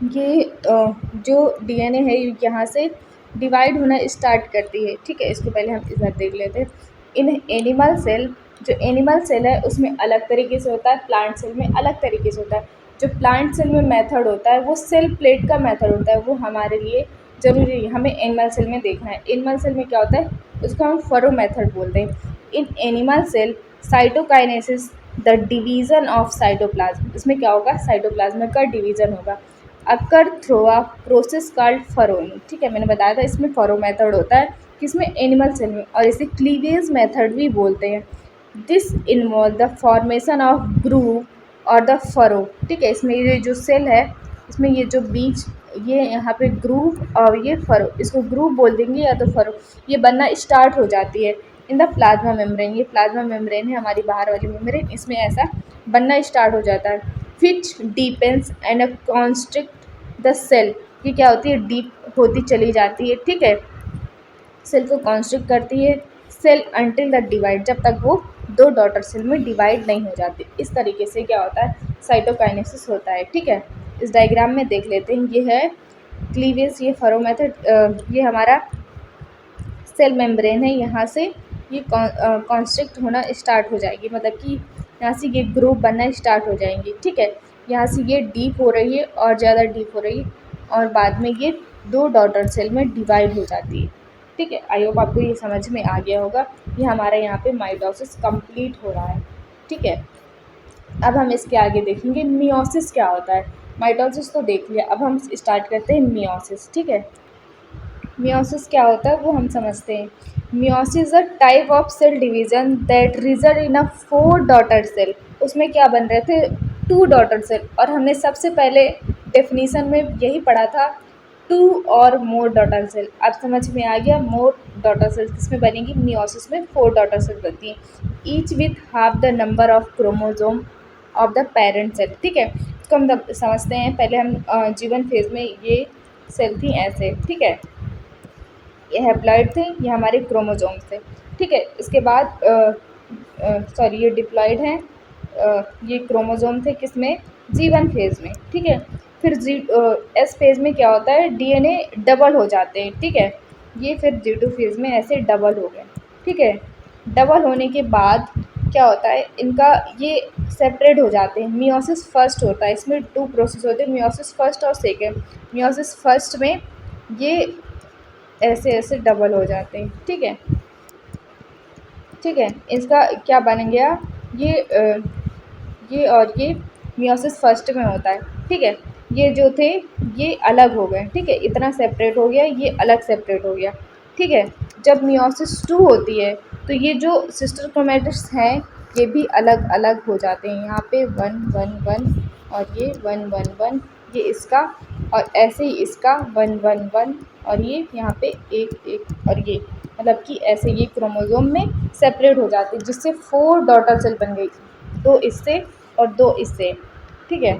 ये जो डीएनए है यहाँ से डिवाइड होना स्टार्ट करती है, ठीक है। इसको पहले हम इधर देख लेते हैं। इन एनिमल सेल, जो एनिमल सेल है उसमें अलग तरीके से होता है, प्लांट सेल में अलग तरीके से होता है। जो प्लांट सेल में मेथड होता है वो सेल प्लेट का मेथड होता है, वो हमारे लिए ज़रूरी है, हमें एनिमल सेल में देखना है। एनिमल सेल में क्या होता है, उसको हम फरो मेथड बोलते हैं। In animal cell cytokinesis the division of cytoplasm. इसमें क्या होगा, साइटोप्लाज्म का डिवीज़न होगा। Occur through a process called furrowing, ठीक है। मैंने बताया था इसमें फरो मेथड होता है, किसमें, एनिमल सेल में, और इसे क्लीवेज मेथड भी बोलते हैं। This involve the formation of groove और द फरो, ठीक है। इसमें ये जो सेल है इसमें ये जो बीच, ये यहाँ पे ग्रूव और ये फरो, इसको ग्रूव बोल देंगे या तो फरो, ये बनना स्टार्ट हो जाती है इन द प्लाज्मा मेम्ब्रेन। ये प्लाज्मा मेम्ब्रेन है हमारी बाहर वाली मेम्ब्रेन, इसमें ऐसा बनना स्टार्ट हो जाता है। Which deepens and constrict the cell. ये क्या होती है, डीप होती चली जाती है, ठीक है, सेल को कॉन्स्ट्रिक्ट करती है। सेल अंटिल द डिवाइड, जब तक वो 2 डॉटर सेल में डिवाइड नहीं हो जाती। इस तरीके से क्या होता है, साइटोकाइनेसिस होता है, ठीक है। इस डायग्राम में देख लेते हैं, ये है क्लीवेज, ये फरो मेथड, ये हमारा सेल मेम्ब्रेन है, यहाँ से ये कॉन्स्ट्रिक्ट होना स्टार्ट हो जाएगी, मतलब कि यहाँ से ये ग्रुप बनना स्टार्ट हो जाएंगी। ठीक है, यहाँ से ये डीप हो रही है और ज़्यादा डीप हो रही है और बाद में ये 2 डॉटर सेल में डिवाइड हो जाती है। ठीक है, आई होप आपको ये समझ में आ गया होगा। ये हमारा यहाँ पे माइटोसिस कंप्लीट हो रहा है। ठीक है, अब हम इसके आगे देखेंगे मियोसिस क्या होता है। माइटोसिस तो देख लिया, अब हम स्टार्ट करते हैं मियोसिस। ठीक है, मियोसिस क्या होता है वो हम समझते हैं। Meiosis a type of cell division that result in a 4 daughter cell. उसमें क्या बन रहे थे, 2 डॉटर सेल, और हमने सबसे पहले डेफिनीशन में यही पढ़ा था 2 और मोर डॉटर सेल। अब समझ में आ गया, मोर डॉटर सेल किसमें बनेगी, मियोसिस में 4 डॉटर सेल बनती हैं, each with half the number of chromosome of the parent cell. ठीक है, इसको हम समझते हैं। पहले हम जीवन फेज में ये सेल थी ऐसे। ठीक है, ये हैप्लॉइड थे, ये हमारे क्रोमोसोम्स थे। ठीक है, इसके बाद सॉरी ये डिप्लॉइड हैं, ये क्रोमोसोम थे किसमें, जी1 फेज़ में। ठीक है, फिर एस फेज़ में क्या होता है, डीएनए डबल हो जाते हैं। ठीक है, ये फिर जी2 फेज़ में ऐसे डबल हो गए। ठीक है, डबल होने के बाद क्या होता है, इनका ये सेपरेट हो जाते हैं। मियोसिस फर्स्ट होता है, इसमें 2 प्रोसेस होते हैं, मियोसिस फर्स्ट और सेकेंड। मियोसिस फर्स्ट में ये ऐसे ऐसे डबल हो जाते हैं। ठीक है, ठीक है, इसका क्या बन गया, ये और ये मियोसिस फर्स्ट में होता है। ठीक है, ये जो थे ये अलग हो गए। ठीक है, इतना सेपरेट हो गया, ये अलग सेपरेट हो गया। ठीक है, जब मियोसिस 2 होती है तो ये जो सिस्टर क्रोमैटिड्स हैं ये भी अलग अलग हो जाते हैं। यहाँ पे 1 1 1 और ये 1 1 1, ये इसका, और ऐसे ही इसका 1 1 1, और ये यहाँ पे 1 1, और ये मतलब कि ऐसे ये क्रोमोसोम में सेपरेट हो जाते हैं, जिससे 4 डॉटर सेल बन गई, 2 इससे और 2 इससे। ठीक है,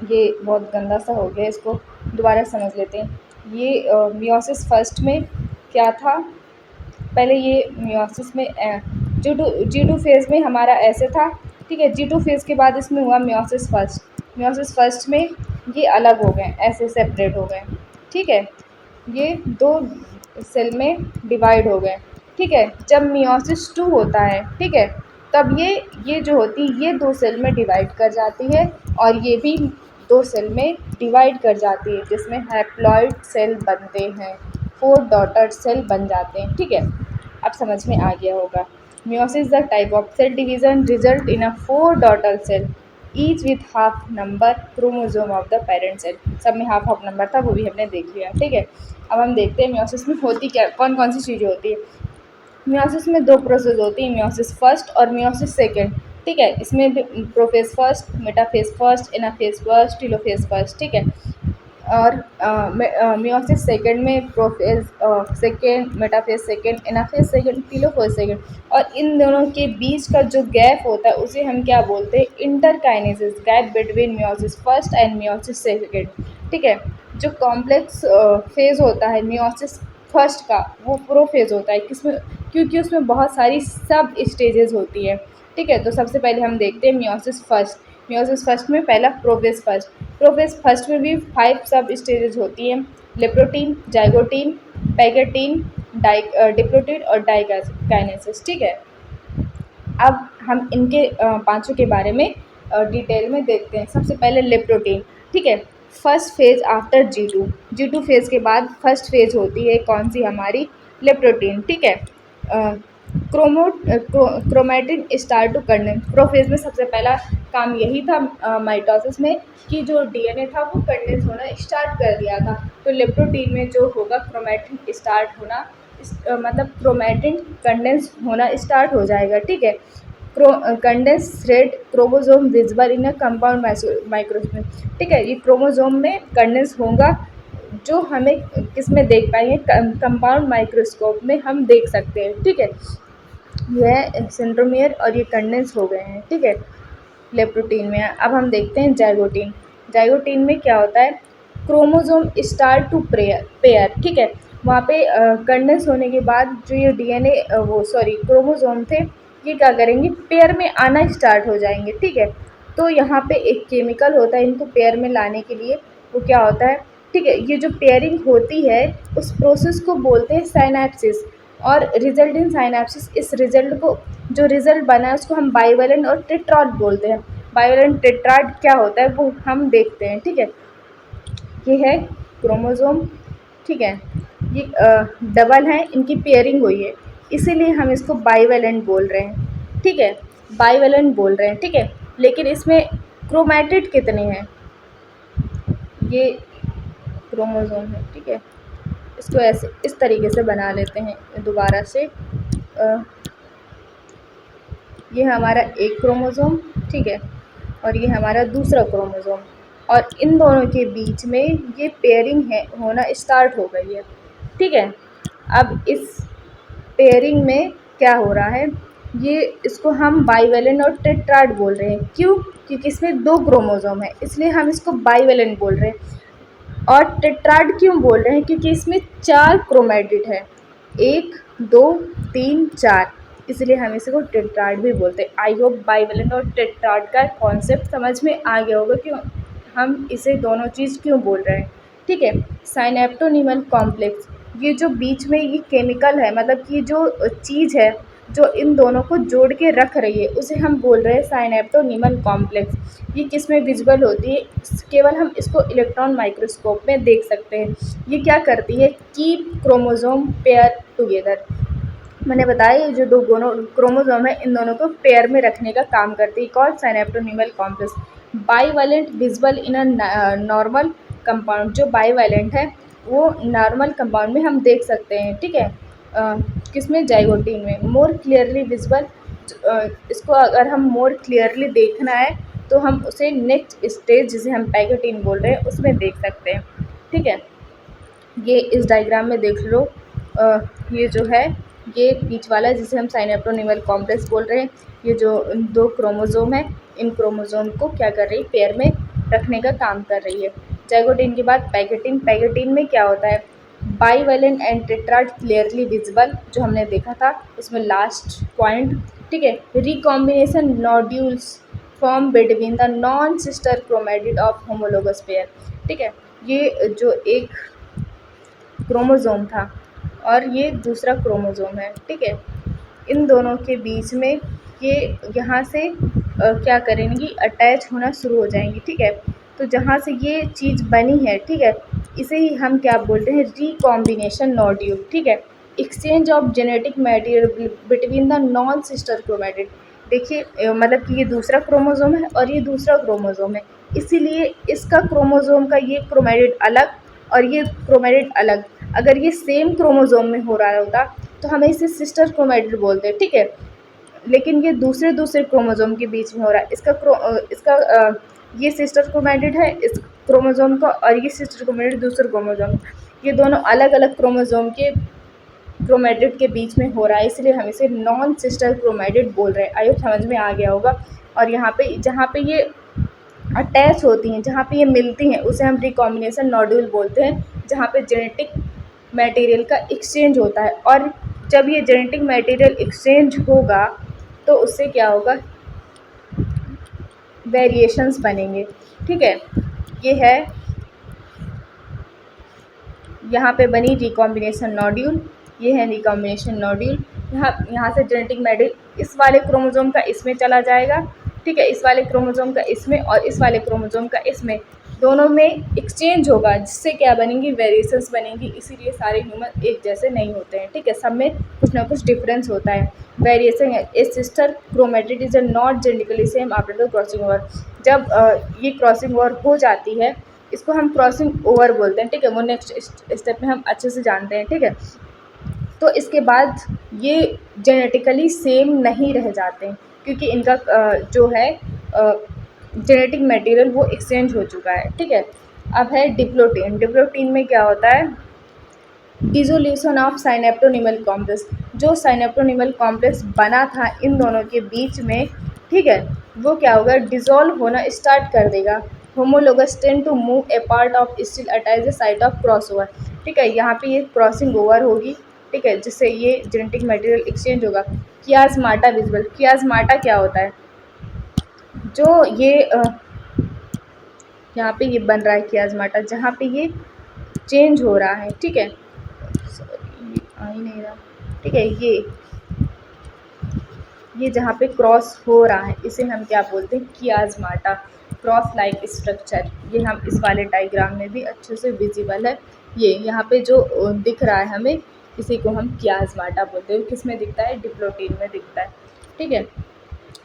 ये बहुत गंदा सा हो गया, इसको दोबारा समझ लेते हैं। ये मियोसिस फर्स्ट में क्या था, पहले ये मियोसिस में जी टू फेज़ में हमारा ऐसे था। ठीक है, जी2 फेज़ के बाद इसमें हुआ मियोसिस फर्स्ट। मियोसिस फर्स्ट में ये अलग हो गए, ऐसे सेपरेट हो गए। ठीक है, ये 2 सेल में डिवाइड हो गए। ठीक है, जब मियोसिस 2 होता है, ठीक है, तब ये जो होती है ये 2 सेल में डिवाइड कर जाती है, और ये भी 2 सेल में डिवाइड कर जाती है, जिसमें हैप्लॉइड सेल बनते हैं, 4 डॉटर सेल बन जाते हैं। ठीक है, अब समझ में आ गया होगा। Meiosis the type of cell division result in a 4 daughter cell each with half number chromosome of the parent cell. सब में हाफ हाफ नंबर था, वो भी हमने देख लिया। ठीक है, अब हम देखते हैं मियोसिस में होती क्या, कौन कौन सी चीज़ें होती है। मियोसिस में 2 प्रोसेस होती हैं, मियोसिस फर्स्ट और मियोसिस सेकेंड। ठीक है, इसमें भी prophase first, metaphase first, anaphase first, telophase first. ठीक है, और मियोसिस सेकेंड में prophase second, metaphase second, anaphase second, telophase second, और इन दोनों के बीच का जो गैप होता है उसे हम क्या बोलते हैं, interkinesis, gap between meiosis first and meiosis second. ठीक है, जो कॉम्प्लेक्स फेज़ होता है मियोसिस फर्स्ट का, वो प्रोफेज होता है, किसमें, क्योंकि उसमें बहुत सारी सब स्टेजेस होती है। ठीक है, तो सबसे पहले हम देखते हैं मियोसिस फर्स्ट। मियोसिस फर्स्ट में पहला प्रोफेज फर्स्ट। प्रोफेज फर्स्ट में भी 5 सब स्टेजेस होती हैं, लेप्रोटीन, जाइगोटीन, पैगेटीन, डिप्लोटीन और डाइकाइनेसिस। ठीक है, अब हम इनके पाँचों के बारे में डिटेल में देखते हैं। सबसे पहले लेप्रोटीन। ठीक है, फर्स्ट फेज़ आफ्टर जी टू फेज़ के बाद फर्स्ट फेज़ होती है कौन सी, हमारी लेप्रोटीन। ठीक है, chromatin start to condense. Prophase में सबसे पहला काम यही था माइटोसिस में, कि जो डीएनए था वो कंडेंस होना स्टार्ट कर दिया था। तो लेप्रोटीन में जो होगा क्रोमैटिन स्टार्ट होना, मतलब क्रोमैटिन कंडेंस होना स्टार्ट हो जाएगा। ठीक है, condense thread chromosome visible in a compound microscope. ठीक है, ये क्रोमोसोम में कंडेंस होगा, जो हमें किस में देख पाएंगे, कंपाउंड माइक्रोस्कोप में हम देख सकते हैं। ठीक है, यह सेंट्रोमियर और ये कंडेंस हो गए हैं। ठीक है, लेप्रोटीन में। अब हम देखते हैं जाइगोटीन। जाइगोटीन में क्या होता है, क्रोमोसोम स्टार्ट टू पेयर। ठीक है, वहाँ पे कंडेंस होने के बाद जो ये डीएनए क्रोमोसोम थे, ये क्या करेंगे, पेयर में आना स्टार्ट हो जाएंगे। ठीक है, तो यहाँ पे एक केमिकल होता है इनको पेयर में लाने के लिए, वो क्या होता है, ठीक है, ये जो पेयरिंग होती है उस प्रोसेस को बोलते हैं साइनेप्सिस। और रिजल्ट इन साइनेप्सिस, इस रिजल्ट को, जो रिजल्ट बना है उसको हम बाइवेलेंट और टेट्राड बोलते हैं। बाइवेलेंट टेट्राड क्या होता है वो हम देखते हैं, ठीक है। ये है क्रोमोसोम, ठीक है। ये डबल हैं, इनकी पेयरिंग हुई है, इसीलिए हम इसको बाइवेलेंट बोल रहे हैं, ठीक है। बाइवेलेंट बोल रहे हैं, ठीक है। लेकिन इसमें क्रोमैटिड कितने हैं, ये क्रोमोसोम है, ठीक है। इसको ऐसे इस तरीके से बना लेते हैं दोबारा से। ये हमारा एक क्रोमोसोम, ठीक है, और ये हमारा दूसरा क्रोमोसोम, और इन दोनों के बीच में ये पेयरिंग है होना स्टार्ट हो गई है, ठीक है। अब इस पेयरिंग में क्या हो रहा है, ये इसको हम बाइवेलेंट और टेट्राड बोल रहे हैं। क्यों? क्योंकि इसमें 2 क्रोमोसोम है, इसलिए हम इसको बाइवेलेंट बोल रहे हैं। और टेट्राड क्यों बोल रहे हैं? क्योंकि इसमें 4 क्रोमैटिड है, 1 2 3 4, इसलिए हम इसको टेट्राड भी बोलते हैं। आई होप बाइवेलेंट और टेट्राड का कॉन्सेप्ट समझ में आ गया होगा कि हम इसे दोनों चीज़ क्यों बोल रहे हैं, ठीक है। साइनेप्टोनीमल कॉम्प्लेक्स, ये जो बीच में ये केमिकल है, मतलब कि जो चीज़ है जो इन दोनों को जोड़ के रख रही है, उसे हम बोल रहे हैं साइनेप्टोनीमल कॉम्प्लेक्स। ये किस में विजिबल होती है? केवल हम इसको इलेक्ट्रॉन माइक्रोस्कोप में देख सकते हैं। ये क्या करती है? Keep chromosome pair together. मैंने बताया ये जो 2 क्रोमोसोम है, इन दोनों को पेयर में रखने का काम करती है, called synaptonemal complex. Bivalent visible in a normal compound, जो बाईवैलेंट है वो नॉर्मल कंपाउंड में हम देख सकते हैं, ठीक है। किसमें? जाइगोटीन में। मोर क्लियरली विजिबल, इसको अगर हम मोर क्लियरली देखना है तो हम उसे नेक्स्ट स्टेज, जिसे हम पैगोटीन बोल रहे हैं, उसमें देख सकते हैं, ठीक है। ये इस डायग्राम में देख लो, ये जो है ये बीच वाला जिसे हम साइनेप्टोनीमल कॉम्प्लेक्स बोल रहे हैं, ये जो 2 क्रोमोसोम है, इन क्रोमोसोम को क्या कर रही है? पेयर में रखने का काम कर रही है। जाइगोटीन के बाद पैगोटीन। पैगोटीन में क्या होता है? Bivalent and tetrad clearly visible, जो हमने देखा था उसमें लास्ट पॉइंट, ठीक है। Recombination nodules form between the non sister chromatid of homologous pair, ठीक है। ये जो एक क्रोमोसोम था और ये दूसरा क्रोमोसोम है, ठीक है। इन दोनों के बीच में ये यहाँ से क्या करेंगी? अटैच होना शुरू हो जाएंगी, ठीक है। तो जहाँ से ये चीज़ बनी है, ठीक है, इसे ही हम क्या बोलते हैं? रिकॉम्बिनेशन नोड्यूल, ठीक है। Exchange of genetic material between the non sister chromatid. देखिए मतलब कि ये दूसरा क्रोमोसोम है और ये दूसरा क्रोमोसोम है, इसीलिए इसका क्रोमोसोम का ये क्रोमैटिड अलग और ये क्रोमैटिड अलग। अगर ये सेम क्रोमोसोम में हो रहा होता तो हम इसे सिस्टर क्रोमैटिड बोलते हैं, ठीक है। लेकिन ये दूसरे दूसरे क्रोमोसोम के बीच में हो रहा है। ये सिस्टर क्रोमैटिड है इस क्रोमोसोम का, और ये सिस्टर क्रोमैटिड दूसरे क्रोमोसोम, ये दोनों अलग अलग क्रोमोसोम के क्रोमैटिड के बीच में हो रहा है, इसलिए हम इसे नॉन सिस्टर क्रोमैटिड बोल रहे हैं। आई होप समझ में आ गया होगा। और यहाँ पे जहाँ पे ये अटैच होती हैं, जहाँ पे ये मिलती हैं, उसे हम रिकॉम्बिनेशन नोड्यूल बोलते हैं, जहाँ पे जेनेटिक मटेरियल का एक्सचेंज होता है। और जब ये जेनेटिक मटेरियल एक्सचेंज होगा तो उससे क्या होगा? वेरिएशंस बनेंगे, ठीक है। ये है, यहाँ पे बनी रिकॉम्बिनेशन नोड्यूल, ये है रिकॉम्बिनेशन नोड्यूल। यहाँ से जेनेटिक मटेरियल इस वाले क्रोमोसोम का इसमें चला जाएगा, ठीक है, इस वाले क्रोमोसोम का इसमें और इस वाले क्रोमोसोम का इसमें, दोनों में एक्सचेंज होगा, जिससे क्या बनेंगी? वेरिएशंस बनेंगी। इसीलिए सारे ह्यूमन एक जैसे नहीं होते हैं, ठीक है, सब में कुछ ना कुछ डिफरेंस होता है। वेरिएशन है। A sister chromatid is not genetically same after the crossing over. जब ये क्रॉसिंग ओवर हो जाती है, इसको हम क्रॉसिंग ओवर बोलते हैं, ठीक है। वो नेक्स्ट स्टेप में हम अच्छे से जानते हैं, ठीक है। तो इसके बाद ये जेनेटिकली सेम नहीं रह जाते हैं, क्योंकि इनका जो है जेनेटिक मटेरियल वो एक्सचेंज हो चुका है, ठीक है। अब है डिप्लोटीन। डिप्लोटीन में क्या होता है? Dissolution of synaptonemal complex. जो साइनेप्टोनीमल कॉम्प्लेक्स बना था इन दोनों के बीच में, ठीक है, वो क्या होगा? डिसॉल्व होना स्टार्ट कर देगा। Homologous tend to move a part of still attach the site of cross over, ठीक है। यहाँ पे ये क्रॉसिंग ओवर होगी, ठीक है, जिससे ये जेनेटिक मटेरियल एक्सचेंज होगा। कियास्माटा विजिबल। कियास्माटा क्या होता है? जो ये यहाँ पे ये बन रहा है कियास्माटा, जहाँ पे ये चेंज हो रहा है, ठीक है। सॉरी आ ही नहीं रहा, ठीक है। ये जहाँ पे क्रॉस हो रहा है इसे हम क्या बोलते हैं, कियाज़माटा, क्रॉस लाइक स्ट्रक्चर। ये हम इस वाले डायग्राम में भी अच्छे से विजिबल है। ये यहाँ पे जो दिख रहा है हमें, इसी को हम कियाज़माटा बोलते हैं। किस में दिखता है, डिप्लोटीन में दिखता है, ठीक है।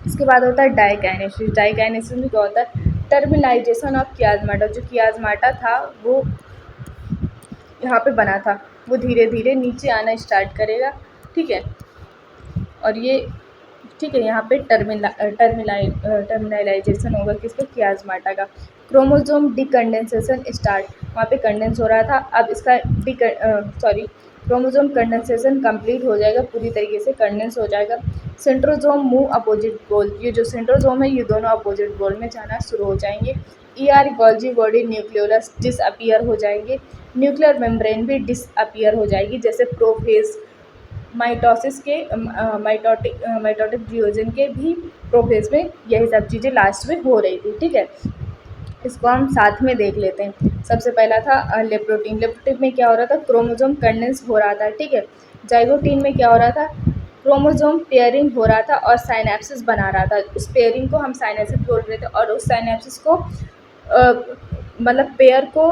इसके बाद होता है डाइकाइनेसिस। डाइकाइनेसिस में क्या होता है, टर्मिनाइजेशन ऑफ कियाज़माटा। जो कियाज़माटा था वो यहाँ पे बना था, वो धीरे धीरे नीचे आना स्टार्ट करेगा, ठीक है। और ये ठीक है, यहाँ पे टर्मिनलाइजेशन होगा किसका, कियाज़माटा का। क्रोमोसोम डिकंडेंसेशन स्टार्ट, वहाँ पे कंडेंस हो रहा था, अब इसका क्रोमोसोम कंडेंसेशन कंप्लीट हो जाएगा, पूरी तरीके से कंडेंस हो जाएगा। सेंट्रोजोम मूव अपोजिट पोल, ये जो सेंट्रोजोम है ये दोनों अपोजिट पोल में जाना शुरू हो जाएंगे। गोल्जी बॉडी न्यूक्लियोलस डिसअपियर हो जाएंगे, न्यूक्लियर मेम्ब्रेन भी डिसअपियर हो जाएगी, जैसे प्रोफेज माइटोसिस के माइटोटिक डिवीजन के भी प्रोफेज में यही सब चीज़ें लास्ट में हो रही थी, ठीक है। इसको हम साथ में देख लेते हैं। सबसे पहला था लेप्टोटीन। लेप्टोटीन में क्या हो रहा था, क्रोमोसोम कंडेंस हो रहा था, ठीक है। जाइगोटीन में क्या हो रहा था, क्रोमोसोम पेयरिंग हो रहा था और साइनेप्सिस बना रहा था। उस पेयरिंग को हम साइनेप्सिस बोल रहे थे, और उस साइनेप्सिस को मतलब पेयर को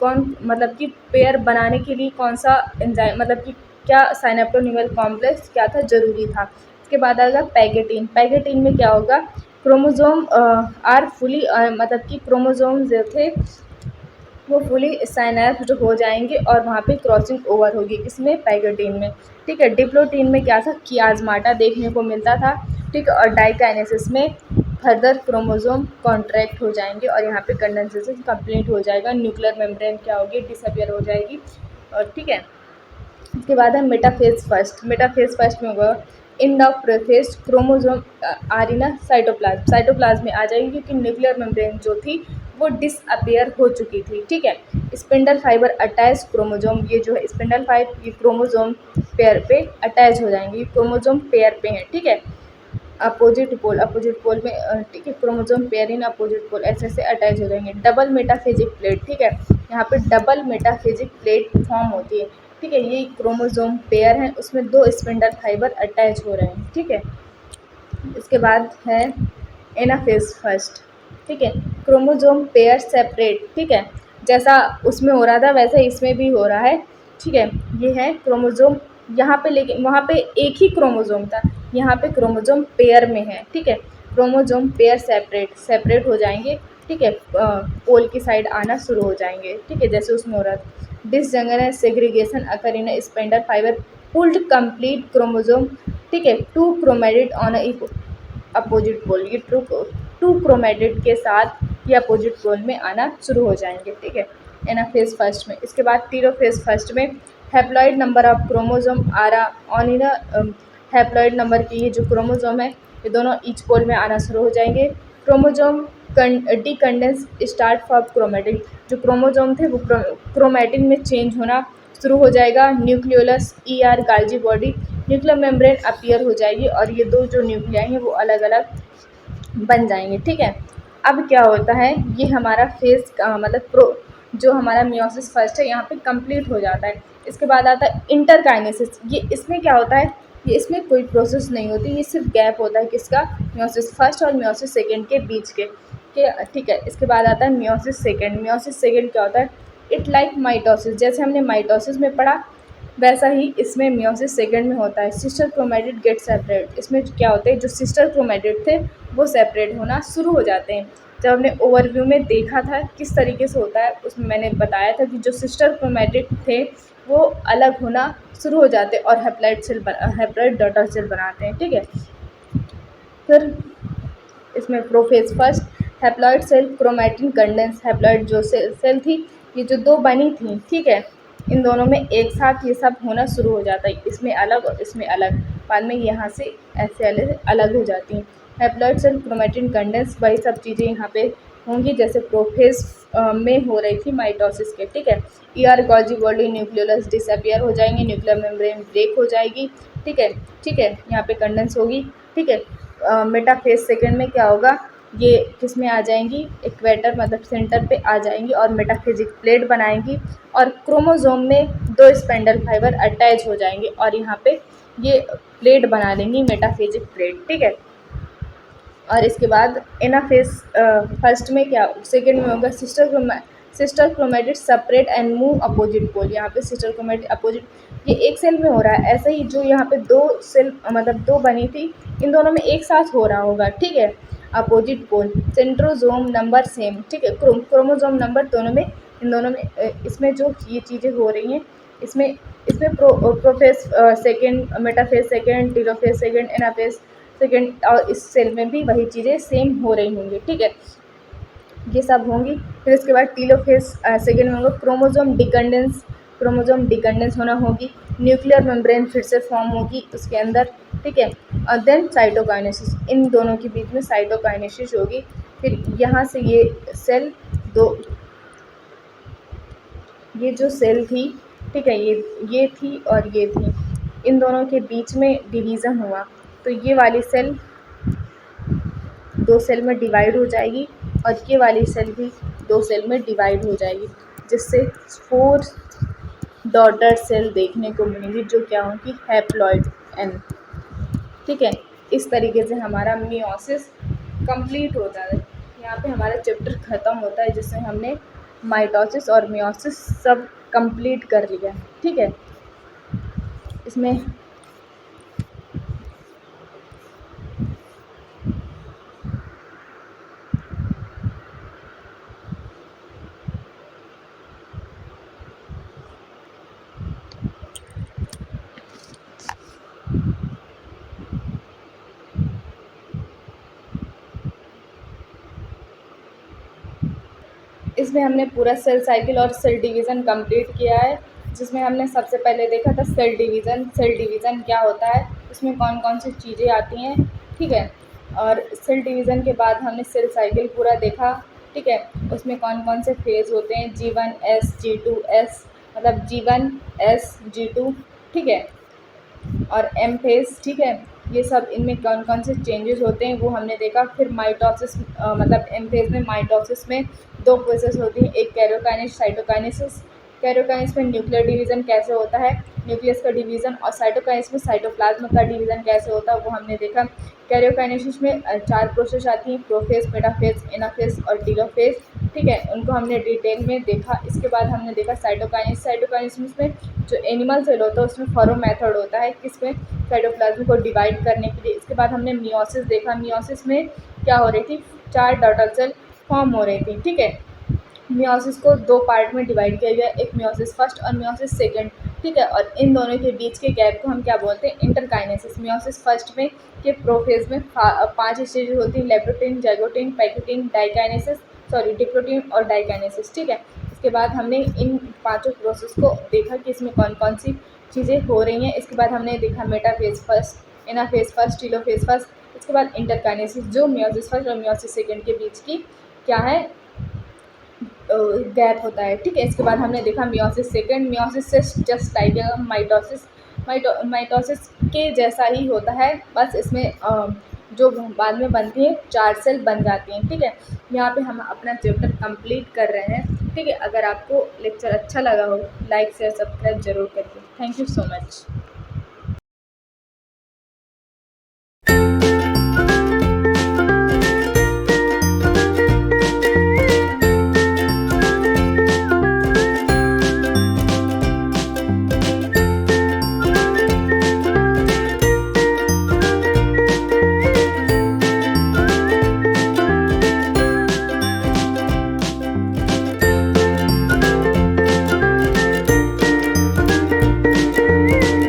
कौन, मतलब कि पेयर बनाने के लिए कौन सा एंजाइम, मतलब कि क्या साइनेप्टोन्यूमल कॉम्प्लेक्स क्या था, ज़रूरी था। इसके बाद आएगा पैगेटीन। पैगेटीन में क्या होगा, क्रोमोसोम आर फुली मतलब कि क्रोमोसोम जो थे वो फुली साइनेप्स्ड हो जाएंगे और वहाँ पे क्रॉसिंग ओवर होगी, इसमें पैगेटीन में, ठीक है। डिप्लोटीन में क्या था, कियाज़माटा देखने को मिलता था, ठीक है। और डाइकाइनेसिस में फर्दर क्रोमोसोम कॉन्ट्रैक्ट हो जाएंगे और यहाँ पे कंडेंसेशन कंप्लीट हो जाएगा, न्यूक्लियर मेम्ब्रेन क्या होगी, डिसअपियर हो जाएगी, और ठीक है। इसके बाद है मेटाफेज फर्स्ट। मेटाफेज फर्स्ट में होगा in the prophase chromosome are in cytoplasm, cytoplasm में आ जाएगी क्योंकि न्यूक्लियर मेम्ब्रेन जो थी वो डिसअपियर हो चुकी थी, ठीक है। स्पिंडल फाइबर अटैच क्रोमोसोम, ये जो है स्पिंडल फाइबर, ये क्रोमोसोम पेयर पे अटैच हो जाएंगे, ये क्रोमोसोम पेयर पे हैं, ठीक है। अपोजिट पोल में ठीक है, chromosome pair in opposite pole ऐसे ऐसे अटैच हो जाएंगे। डबल मेटाफेजिक प्लेट, ठीक है, यहाँ पे डबल मेटाफेजिक प्लेट फॉर्म होती है, ठीक है। ये क्रोमोसोम पेयर है, उसमें दो स्पिंडल फाइबर अटैच हो रहे हैं, ठीक है। इसके बाद है एनाफेज फर्स्ट, ठीक है, क्रोमोसोम पेयर सेपरेट, ठीक है। जैसा उसमें हो रहा था वैसे इसमें भी हो रहा है, ठीक है। ये है क्रोमोसोम यहाँ पे, लेकिन वहाँ पे एक ही क्रोमोसोम था, यहाँ पे क्रोमोसोम पेयर में है, ठीक है। क्रोमोसोम पेयर सेपरेट हो जाएंगे, ठीक है, पोल की साइड आना शुरू हो जाएंगे, ठीक है, जैसे उसमें हो रहा था। Disjunction segregation occur in spindle fibre pulled complete chromosome, ठीक है, two chromatid on opposite pole, ये टू क्रोमेटिड के साथ ये अपोजिट पोल में आना शुरू हो जाएंगे, ठीक है, एनाफेज फर्स्ट में। इसके बाद टीलोफेज फर्स्ट में हैप्लॉइड नंबर ऑफ क्रोमोसोम आ रहा ऑन इन हैप्लॉइड नंबर की ये जो क्रोमोसोम है ये दोनों ईच पोल में आना शुरू हो जाएंगे। क्रोमोसोम डिकंडेंस स्टार्ट फॉर क्रोमेटिन, जो क्रोमोसोम थे वो क्रोमेटिन में चेंज होना शुरू हो जाएगा। Nucleolus गाल्जी body, nuclear membrane appear हो जाएगी और ये दो जो न्यूक्लियाई हैं वो अलग अलग बन जाएंगे, ठीक है। अब क्या होता है, ये हमारा फेज मतलब जो हमारा मियोसिस फर्स्ट है यहाँ पे कंप्लीट हो जाता है। इसके बाद आता है इंटरकाइनेसिस। ये इसमें क्या होता है, ये इसमें कोई प्रोसेस नहीं होती, ये सिर्फ गैप होता है किसका, मियोसिस फर्स्ट और मियोसिस सेकेंड के बीच के, ठीक है। इसके बाद आता है मियोसिस सेकेंड। मियोसिस सेकेंड क्या होता है, इट लाइक माइटोसिस, जैसे हमने माइटोसिस में पढ़ा वैसा ही इसमें मियोसिस सेकेंड में होता है। सिस्टर क्रोमेटिड गेट सेपरेट, इसमें क्या होते हैं, जो सिस्टर क्रोमेटिड थे वो सेपरेट होना शुरू हो जाते हैं। जब हमने ओवरव्यू में देखा था किस तरीके से होता है, उसमें मैंने बताया था कि जो सिस्टर क्रोमेटिड थे वो अलग होना शुरू हो जाते हैं और हैप्लॉइड डॉटर सेल बनाते हैं, ठीक है। फिर इसमें prophase first haploid cell chromatin condense, haploid जो सेल थी ये जो दो बनी थी, ठीक है, इन दोनों में एक साथ ये सब होना शुरू हो जाता है, इसमें अलग और इसमें अलग, बाद में यहाँ से ऐसे अलग हो जाती हैं। हैप्लॉइड सेल क्रोमेटिन कंडेंस, वही सब चीज़ें यहाँ पे होंगी जैसे प्रोफेज में हो रही थी माइटोसिस के, ठीक है। गोल्जी बॉडी न्यूक्लियोलस डिसअपियर हो जाएंगे, न्यूक्लियर मेम्ब्रेन ब्रेक हो जाएगी, ठीक है, यहाँ पे कंडेंस होगी, ठीक है। मेटाफेज सेकेंड में क्या होगा, ये किस में आ जाएंगी, इक्वेटर मतलब सेंटर पे आ जाएंगी और मेटाफेजिक प्लेट बनाएंगी और क्रोमोसोम में दो स्पेंडल फाइबर अटैच हो जाएंगे और यहाँ पे ये प्लेट बना लेंगी, मेटाफेजिक प्लेट। ठीक है। और इसके बाद एनाफेज फर्स्ट में क्या, सेकेंड में होगा sister chromatid separate and move opposite pole. यहाँ पे सिस्टर क्रोमेटिड अपोजिट, ये एक सेल में हो रहा है। ऐसे ही जो यहाँ पे दो सेल मतलब दो बनी थी, इन दोनों में एक साथ हो रहा होगा। ठीक है। Opposite pole, centrosome number same. ठीक है। क्रोमोजोम नंबर दोनों में, इन दोनों में इसमें जो ये चीज़ें हो रही हैं, इसमें इसमें prophase second, metaphase second, telophase second, anaphase second, और इस सेल में भी वही चीज़ें सेम हो रही होंगी। ठीक है। ये सब होंगी। फिर इसके बाद टीलोफेज सेकेंड में होगा क्रोमोजोम डिपेंडेंस होना होगी, न्यूक्लियर मेम्ब्रेन फिर से फॉर्म होगी उसके अंदर। ठीक है। और देन साइटोकाइनेसिस, इन दोनों के बीच में साइटोकाइनेसिस होगी। फिर यहाँ से ये सेल दो, ये जो सेल थी, ठीक है, ये थी और ये थी, इन दोनों के बीच में डिवीज़न हुआ तो ये वाली सेल दो सेल में डिवाइड हो जाएगी और ये वाली सेल भी दो सेल में डिवाइड हो जाएगी, जिससे 4 डॉटर सेल देखने को मिलेंगी जो क्या होंगी, हैप्लॉइड एन। ठीक है। इस तरीके से हमारा मियोसिस कंप्लीट होता है। यहाँ पे हमारा चैप्टर ख़त्म होता है, जिसमें हमने माइटोसिस और मियोसिस सब कंप्लीट कर लिया। ठीक है। इसमें इसमें हमने पूरा सेल साइकिल और सेल डिवीज़न कंप्लीट किया है, जिसमें हमने सबसे पहले देखा था सेल डिवीज़न। सेल डिवीज़न क्या होता है, उसमें कौन कौन सी चीज़ें आती हैं। ठीक है। और सेल डिवीज़न के बाद हमने सेल साइकिल पूरा देखा। ठीक है। उसमें कौन कौन से फेज़ होते हैं, G1S G2S, मतलब G1S G2। ठीक है। और एम फेज़। ठीक है। ये सब इनमें कौन कौन से चेंजेस होते हैं वो हमने देखा। फिर माइटोसिस मतलब एम फेज़ में, माइटोसिस में दो प्रोसेस होती हैं, एक कैरियोकाइनेसिस, साइटोकाइनेसिस। कैरियोकाइनेसिस में न्यूक्लियर डिवीज़न कैसे होता है, न्यूक्लियस का डिवीज़न, और साइटोकाइनेसिस में साइटोप्लाज्म का डिवीज़न कैसे होता है वो हमने देखा। कैरियोकाइनेसिस में 4 प्रोसेस आती हैं, प्रोफेज़, मेटाफेज़, एनाफेज़ और टीलोफेज़। ठीक है। उनको हमने डिटेल में देखा। इसके बाद हमने देखा साइटोकाइनेसिस। साइटोकाइनेसिस में जो एनिमल सेल होता है उसमें फरो मेथड होता है, किसमें, साइटोप्लाज्म को डिवाइड करने के लिए। इसके बाद हमने मियोसिस देखा। मियोसिस में क्या हो रही थी, 4 डॉटर सेल फॉर्म हो रही थी। ठीक है। मियोसिस को 2 पार्ट में डिवाइड किया गया, एक मियोसिस फर्स्ट और मियोसिस सेकंड। ठीक है। और इन दोनों के बीच के गैप को हम क्या बोलते हैं, इंटरकाइनेसिस। मियोसिस फर्स्ट में के प्रोफेज में 5 स्टेजेस होती हैं, लेप्टोटीन, जाइगोटीन, पैक्यूटीन, डिप्लोटीन और डाइकाइनेसिस। ठीक है। इसके बाद हमने इन 5 प्रोसेस को देखा कि इसमें कौन कौन सी चीज़ें हो रही हैं। इसके बाद हमने देखा metaphase first, anaphase first, telophase first. इसके बाद इंटरकाइनेसिस, जो मियोसिस फर्स्ट और मियोसिस सेकंड के बीच की क्या है, गैप होता है। ठीक है। इसके बाद हमने देखा मियोसिस सेकंड। मियोसिस से जस्ट लाइक माइटोसिस, माइटोसिस के जैसा ही होता है, बस इसमें जो बाद में बनती है 4 सेल बन जाती हैं। ठीक है। यहाँ पे हम अपना चैप्टर कंप्लीट कर रहे हैं। ठीक है। अगर आपको लेक्चर अच्छा लगा हो, लाइक शेयर सब्सक्राइब जरूर करिए। Thank you so much.